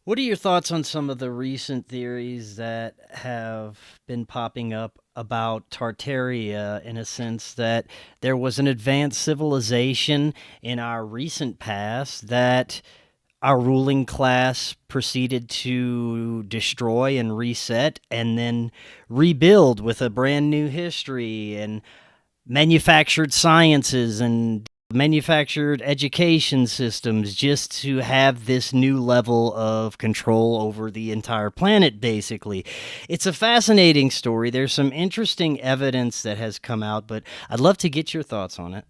What are your thoughts on some of the recent theories that have been popping up about Tartaria, in a sense that there was an advanced civilization in our recent past that our ruling class proceeded to destroy and reset and then rebuild with a brand new history and manufactured sciences and manufactured education systems just to have this new level of control over the entire planet, basically. It's a fascinating story. There's some interesting evidence that has come out, but I'd love to get your thoughts on it.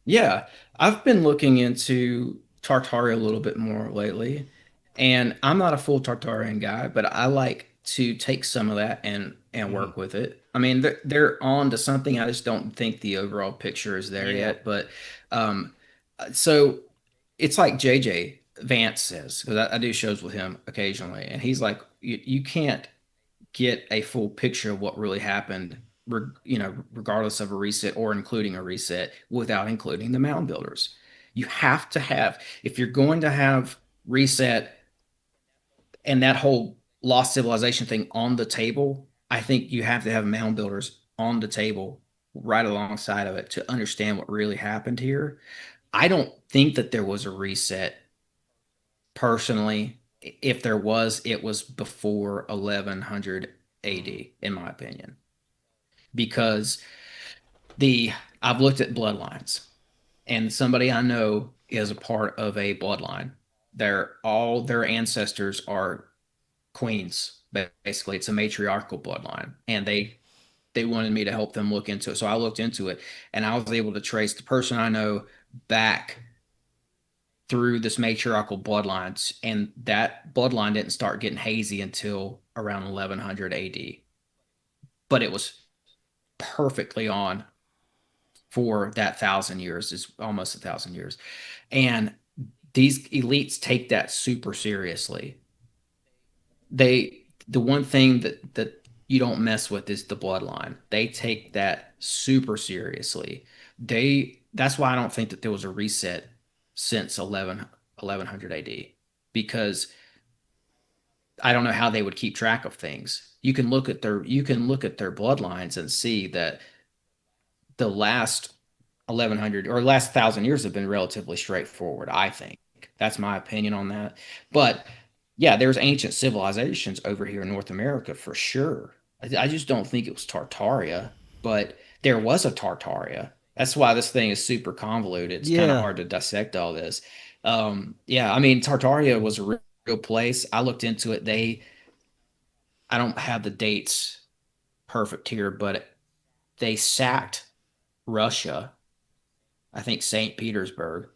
Yeah, I've been looking into Tartaria a little bit more lately, and I'm not a full Tartarian guy, but I like to take some of that and Hmm. work with it. I mean, they're on to something. I just don't think the overall picture is there Yeah. yet. But um, so it's like JJ Vance says, because I do shows with him occasionally, and he's like, you can't get a full picture of what really happened, regardless of a reset or including a reset without including the mound builders. You have to have, if you're going to have reset and that whole lost civilization thing on the table, I think you have to have mound builders on the table right alongside of it to understand what really happened here. I don't think that there was a reset personally. If there was, it was before 1100 Mm. AD, in my opinion, because the I've looked at bloodlines, and somebody I know is a part of a bloodline. All their ancestors are queens. Basically, it's a matriarchal bloodline, and they wanted me to help them look into it. So I looked into it, and I was able to trace the person I know back through this matriarchal bloodlines, and that bloodline didn't start getting hazy until around 1100 AD. But it was perfectly on for that 1,000 years, is almost 1,000 years. And these elites take that super seriously. The one thing that you don't mess with is the bloodline. They take that super seriously. That's why I don't think that there was a reset since 1100 AD, because I don't know how they would keep track of things. You can look at their bloodlines and see that the last 1100 or last 1,000 years have been relatively straightforward, I think. That's my opinion on that. But yeah, there's ancient civilizations over here in North America for sure. I just don't think it was Tartaria, but there was a Tartaria. That's why this thing is super convoluted. It's kind of Yeah. hard to dissect all this. Yeah, I mean, Tartaria was a real place. I looked into it. I don't have the dates perfect here, but they sacked Russia, I think St. Petersburg,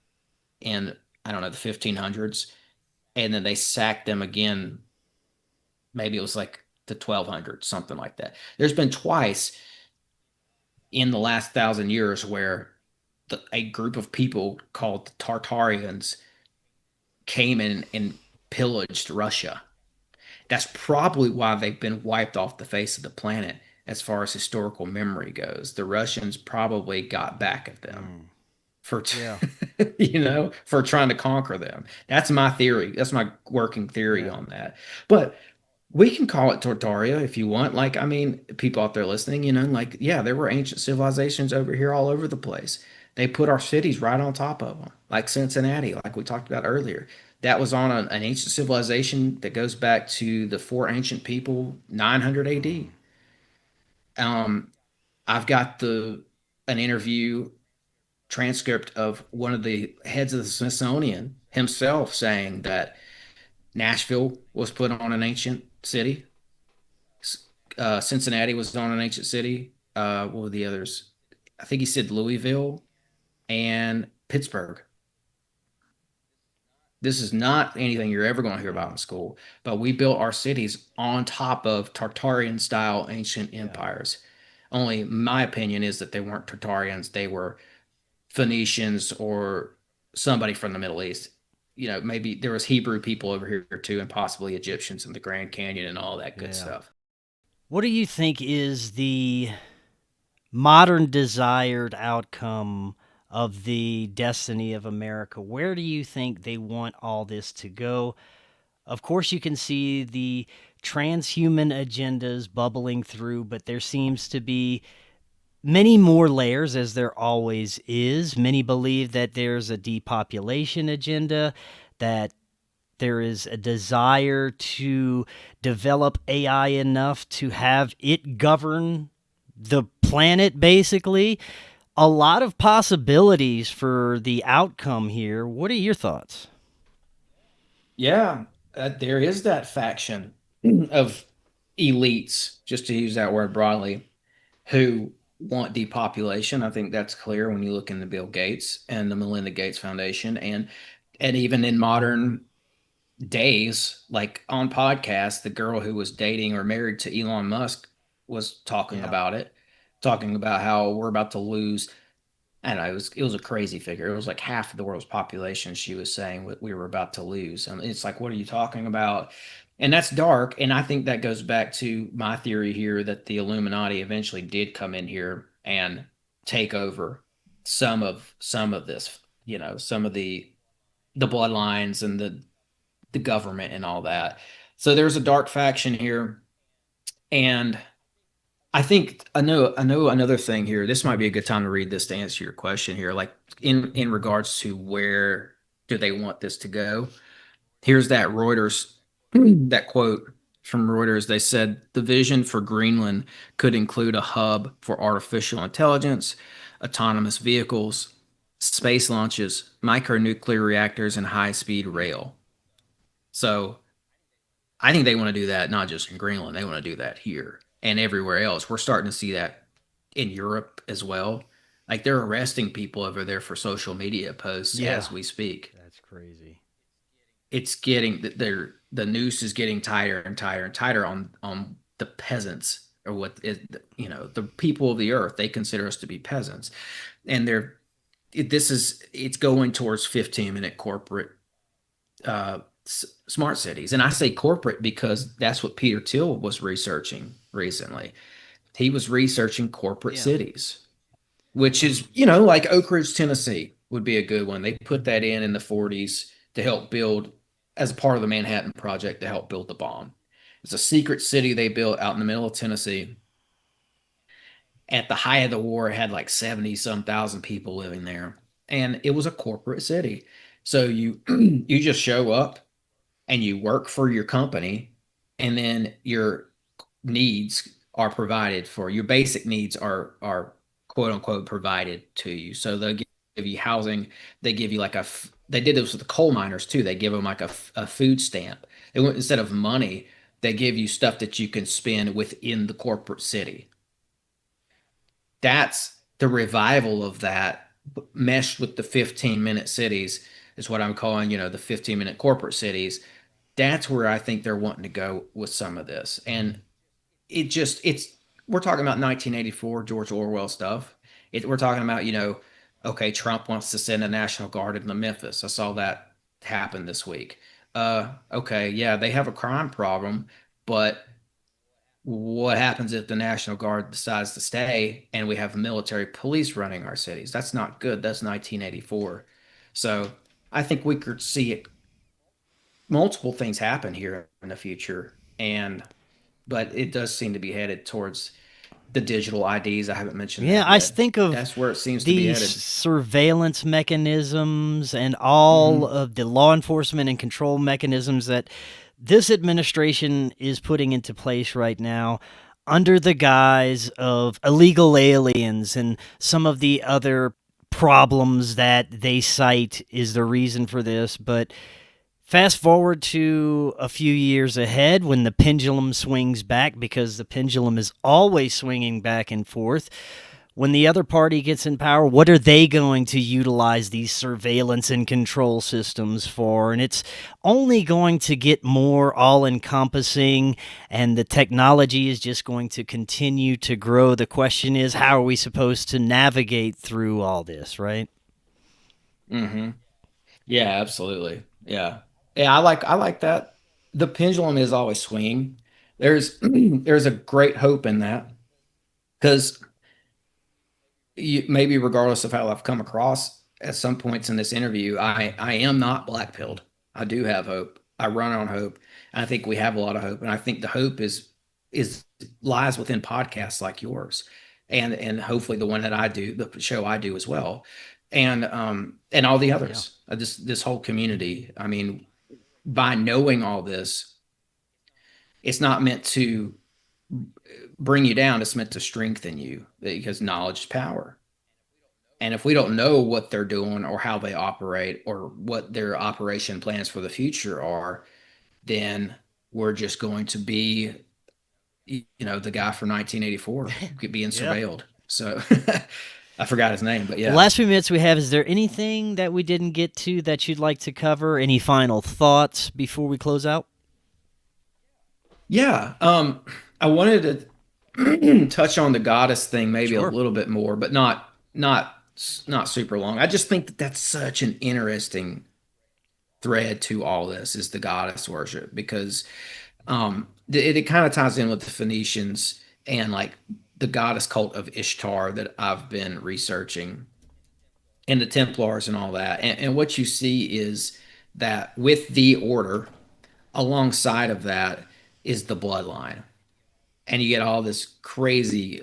in, I don't know, the 1500s, and then they sacked them again. Maybe it was like to 1200, something like that. There's been twice in the last 1,000 years where a group of people called the Tartarians came in and pillaged Russia. That's probably why they've been wiped off the face of the planet as far as historical memory goes. The Russians probably got back at them Mm. for Yeah. for trying to conquer them. That's my theory. That's my working theory Yeah. on that. But we can call it Tartaria if you want. Like, I mean, people out there listening, like, yeah, there were ancient civilizations over here all over the place. They put our cities right on top of them, like Cincinnati, like we talked about earlier. That was on an ancient civilization that goes back to the four ancient people, 900 Mm. AD. Um, I've got an interview transcript of one of the heads of the Smithsonian himself saying that Nashville was put on an ancient city. Cincinnati was on an ancient city. What were the others? I think he said Louisville and Pittsburgh. This is not anything you're ever going to hear about in Mm. school, but we built our cities on top of Tartarian style ancient Yeah. empires. Only my opinion is that they weren't Tartarians, they were Phoenicians or somebody from the Middle East. Maybe there was Hebrew people over here too, and possibly Egyptians in the Grand Canyon and all that good Yeah. stuff. What do you think is the modern desired outcome of the destiny of America? Where do you think they want all this to go? Of course, you can see the transhuman agendas bubbling through, but there seems to be many more layers, as there always is. Many believe that there's a depopulation agenda, that there is a desire to develop AI enough to have it govern the planet, basically. A lot of possibilities for the outcome here. What are your thoughts? Yeah, there is that faction of elites, just to use that word broadly, who want depopulation. I think that's clear when you look into Bill Gates and the Melinda Gates Foundation, and even in modern days, like on podcasts, the girl who was dating or married to Elon Musk was talking Yeah. about it, talking about how we're about to lose. And it was a crazy figure. It was like half of the world's population. She was saying what we were about to lose. And it's like, what are you talking about? And that's dark. And I think that goes back to my theory here that the Illuminati eventually did come in here and take over some of this, some of the bloodlines and the government and all that. So there's a dark faction here. And I know another thing here. This might be a good time to read this to answer your question here. Like in regards to where do they want this to go? Here's that Reuters that quote from Reuters. They said the vision for Greenland could include a hub for artificial intelligence, autonomous vehicles, space launches, micronuclear reactors, and high-speed rail. So I think they want to do that not just in Greenland, they want to do that here and everywhere else. We're starting to see that in Europe as well. Like they're arresting people over there for social media posts Yeah. as we speak. That's crazy. It's getting the noose is getting tighter and tighter and tighter on the peasants or what is the people of the earth. They consider us to be peasants, and it's going towards 15-minute corporate smart cities. And I say corporate because that's what Peter Thiel was researching recently. He was researching corporate Yeah. cities, which is, like Oak Ridge, Tennessee would be a good one. They put that in the 40s to help build, as a part of the Manhattan Project, to help build the bomb. It's a secret city they built out in the middle of Tennessee. At the height of the war, it had like 70 some thousand people living there. And it was a corporate city. So you you just show up and you work for your company, and then your needs are provided for. Your basic needs are quote unquote provided to you. So they'll give you housing. They give you like they did this with the coal miners too. They give them like a food stamp. They went, instead of money, they give you stuff that you can spend within the corporate city. That's the revival of that meshed with the 15-minute cities is what I'm calling, the 15-minute corporate cities. That's where I think they're wanting to go with some of this. And it's we're talking about 1984 George Orwell stuff. We're talking about, okay, Trump wants to send a National Guard into Memphis. I saw that happen this week. Okay, yeah, they have a crime problem, but what happens if the National Guard decides to stay and we have military police running our cities? That's not good. That's 1984. So I think we could see multiple things happen here in the future, but it does seem to be headed towards the digital IDs. I haven't mentioned Yeah, that I yet. think of That's where it seems to be these headed. surveillance mechanisms and all Hmm. of the law enforcement and control mechanisms that this administration is putting into place right now under the guise of illegal aliens and some of the other problems that they cite is the reason for this. But fast forward to a few years ahead when the pendulum swings back, because the pendulum is always swinging back and forth. When the other party gets in power, what are they going to utilize these surveillance and control systems for? And it's only going to get more all encompassing, and the technology is just going to continue to grow. The question is, how are we supposed to navigate through all this, right? Hmm. Yeah, absolutely. Yeah. Yeah, I like that. The pendulum is always swinging. There's there's a great hope in that because maybe regardless of how I've come across at some points in this interview, I am not black pilled. I do have hope. I run on hope. And I think we have a lot of hope. And I think the hope is lies within podcasts like yours, and hopefully the one that I do, the show I do as well, and all the Yeah. others. This whole community. I mean, by knowing all this, it's not meant to bring you down. It's meant to strengthen you because knowledge is power. And if we don't know what they're doing or how they operate or what their operation plans for the future are, then we're just going to be, the guy from 1984 being Yeah. surveilled. So I forgot his name, but Well, yeah. last few minutes we have, is there anything that we didn't get to that you'd like to cover? Any final thoughts before we close out? Yeah. I wanted to touch on the goddess thing maybe a Sure. little bit more, but not super long. I just think that that's such an interesting thread to all this is the goddess worship because it kind of ties in with the Phoenicians and like the goddess cult of Ishtar that I've been researching and the Templars and all that. And what you see is that with the order, alongside of that is the bloodline. And you get all this crazy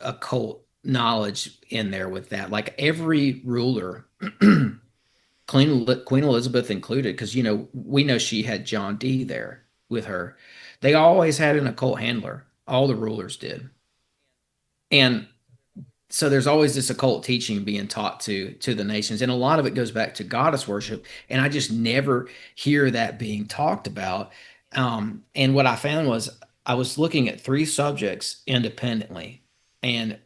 occult knowledge in there with that. Like every ruler, Queen Elizabeth included, because we know she had John D there with her. They always had an occult handler. All the rulers did, and so there's always this occult teaching being taught to the nations, and a lot of it goes back to goddess worship. And I just never hear that being talked about. And what I found was I was looking at three subjects independently, and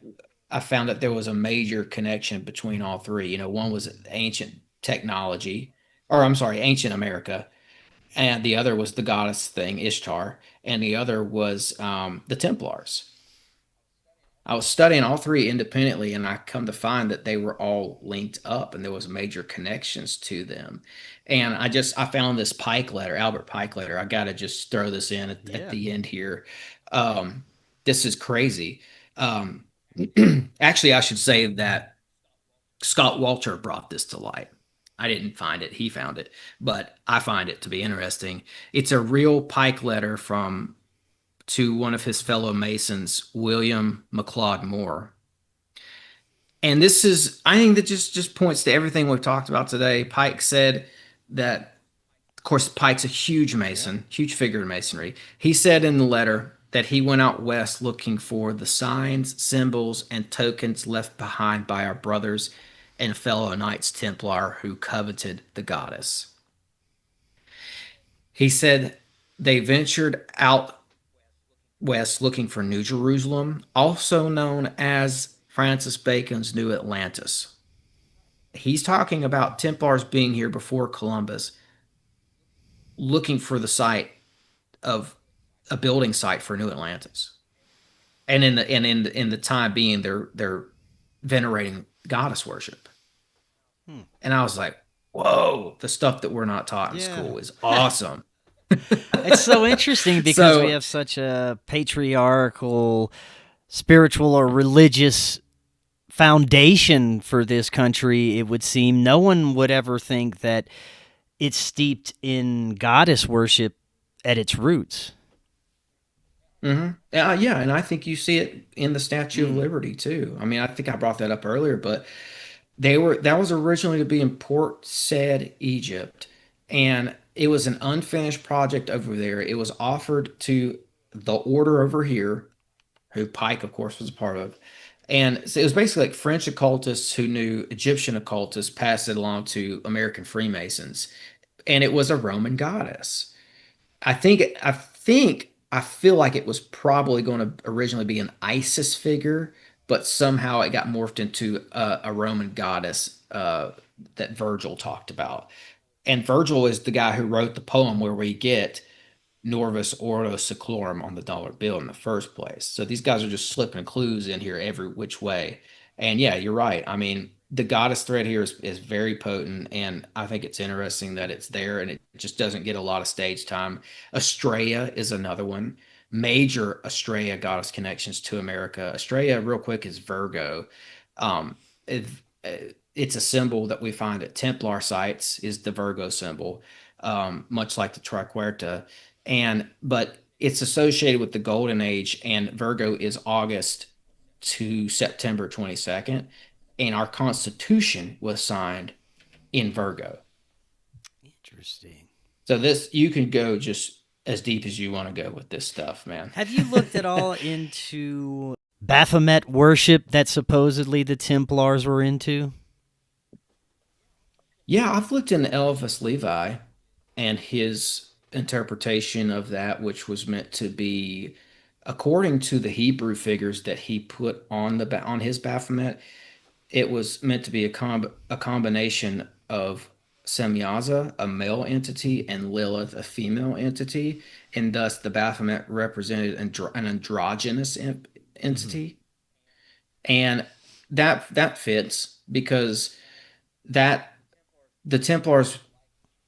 I found that there was a major connection between all three. One was ancient technology, or I'm sorry, ancient America, and the other was the goddess thing, Ishtar, and the other was the Templars. I was studying all three independently, and I come to find that they were all linked up, and there was major connections to them. And I found this Pike letter, Albert Pike letter. I got to just throw this in at Yeah. the end here. Um, this is crazy. Um, Actually, I should say that Scott Walter brought this to light. I didn't find it; he found it, but I find it to be interesting. It's a real Pike letter from to one of his fellow Masons, William McLeod Moore. And this is, I think that just points to everything we've talked about today. Pike said that, of course, Pike's a huge Yeah. Mason, huge figure in Masonry. He said in the letter that he went out west looking for the signs, symbols, and tokens left behind by our brothers and fellow Knights Templar who coveted the goddess. He said they ventured out west looking for New Jerusalem, also known as Francis Bacon's New Atlantis. He's talking about Templars being here before Columbus, looking for the site of a building site for New Atlantis. And in the time being, they're venerating goddess worship. Hmm. And I was like, whoa, the stuff that we're not taught in Yeah. school is awesome. It's so interesting because we So, have such a patriarchal, spiritual, or religious foundation for this country. It would seem no one would ever think that it's steeped in goddess worship at its roots. yeah, and I think you see it in the Statue of Mm. Liberty too. I mean, I think I brought that up earlier, but that was originally to be in Port Said, Egypt, and it was an unfinished project over there. It was offered to the order over here, who Pike, of course, was a part of. And so it was basically like French occultists who knew Egyptian occultists passed it along to American Freemasons. And it was a Roman goddess. I feel like it was probably going to originally be an Isis figure, but somehow it got morphed into a Roman goddess that Virgil talked about. And Virgil is the guy who wrote the poem where we get Norvis Ordo Seclorum on the dollar bill in the first place. So these guys are just slipping clues in here every which way. And yeah, you're right. I mean, the goddess thread here is very potent, and I think it's interesting that it's there and it just doesn't get a lot of stage time. Estrella is another one. Major Estrella goddess connections to America. Estrella, real quick, is Virgo. Um, it, it's a symbol that we find at Templar sites, is the Virgo symbol, much like the Triquerta, but it's associated with the golden age, and Virgo is August to September 22nd, and our constitution was signed in Virgo. Interesting. So this, you can go just as deep as you want to go with this stuff, man. Have you looked at all into Baphomet worship that supposedly the Templars were into? Yeah, I've looked into Elvis Levi and his interpretation of that, which was meant to be, according to the Hebrew figures that he put on on his Baphomet, it was meant to be a combination of Semyaza, a male entity, and Lilith, a female entity, and thus the Baphomet represented an androgynous Mm-hmm. entity, and that fits because that the Templars,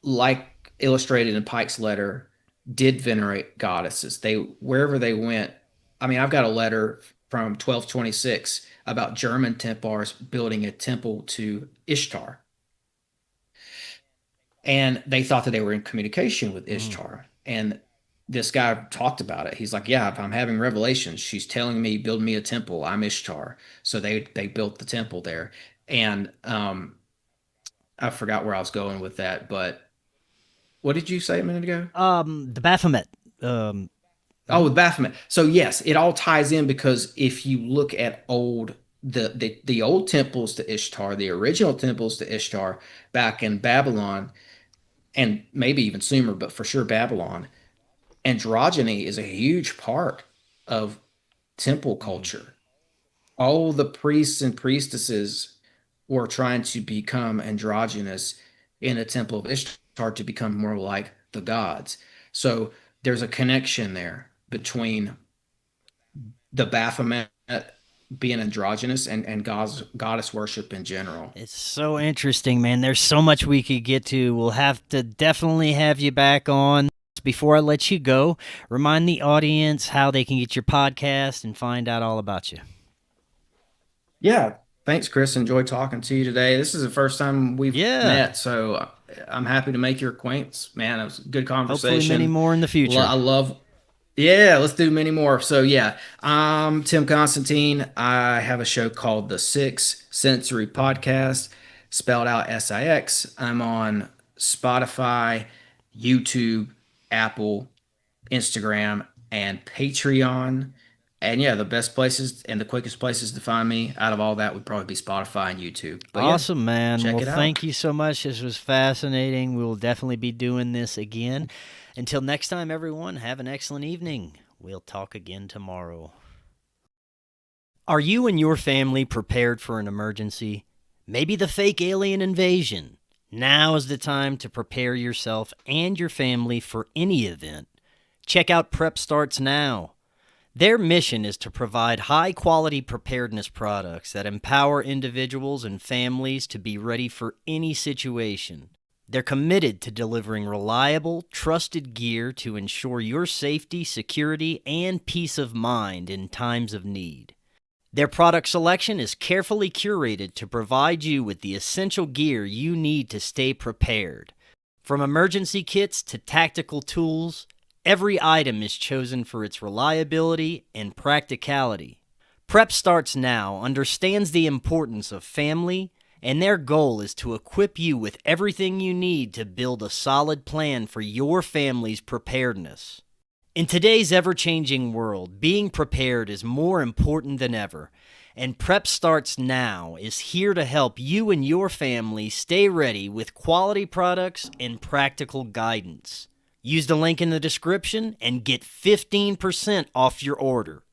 like illustrated in Pike's letter, did venerate goddesses. They wherever they went. I mean, I've got a letter from 1226 about German Templars building a temple to Ishtar, and they thought that they were in communication with Mm. Ishtar. And this guy talked about it. He's like, "Yeah, if I'm having revelations, she's telling me build me a temple. I'm Ishtar." So they built the temple there, and I forgot where I was going with that, but what did you say a minute ago? The Baphomet. Um, Oh, mhm. with Baphomet. So yes, it all ties in because if you look at the old temples to Ishtar, the original temples to Ishtar back in Babylon, and maybe even Sumer, but for sure Babylon, androgyny is a huge part of temple Mm. culture. All the priests and priestesses were trying to become androgynous in a temple of Ishtar to become more like the gods. So there's a connection there between the Baphomet being androgynous and goddess worship in general. It's so interesting, man. There's so much we could get to. We'll have to definitely have you back on. Before I let you go, remind the audience how they can get your podcast and find out all about you. Yeah, thanks, Chris. Enjoyed talking to you today. This is the first time we've Yeah. met, so I'm happy to make your acquaintance. Man, it was a good Hopefully, many conversation. more in the future. I love. Yeah, let's do many more. So yeah, I'm Tim Constantine. I have a show called the Six Sensory Podcast, spelled out SIX. I'm on Spotify, YouTube, Apple, Instagram, and Patreon. And yeah, the best places and the quickest places to find me out of all that would probably be Spotify and YouTube. But yeah, Awesome, man. check Well, it out. thank you so much. This was fascinating. We will definitely be doing this again. Until next time, everyone, have an excellent evening. We'll talk again tomorrow. Are you and your family prepared for an emergency? Maybe the fake alien invasion. Now is the time to prepare yourself and your family for any event. Check out Prep Starts Now. Their mission is to provide high-quality preparedness products that empower individuals and families to be ready for any situation. They're committed to delivering reliable, trusted gear to ensure your safety, security, and peace of mind in times of need. Their product selection is carefully curated to provide you with the essential gear you need to stay prepared. From emergency kits to tactical tools, every item is chosen for its reliability and practicality. Prep Starts Now understands the importance of family, and their goal is to equip you with everything you need to build a solid plan for your family's preparedness. In today's ever-changing world, being prepared is more important than ever, and Prep Starts Now is here to help you and your family stay ready with quality products and practical guidance. Use the link in the description and get 15% off your order.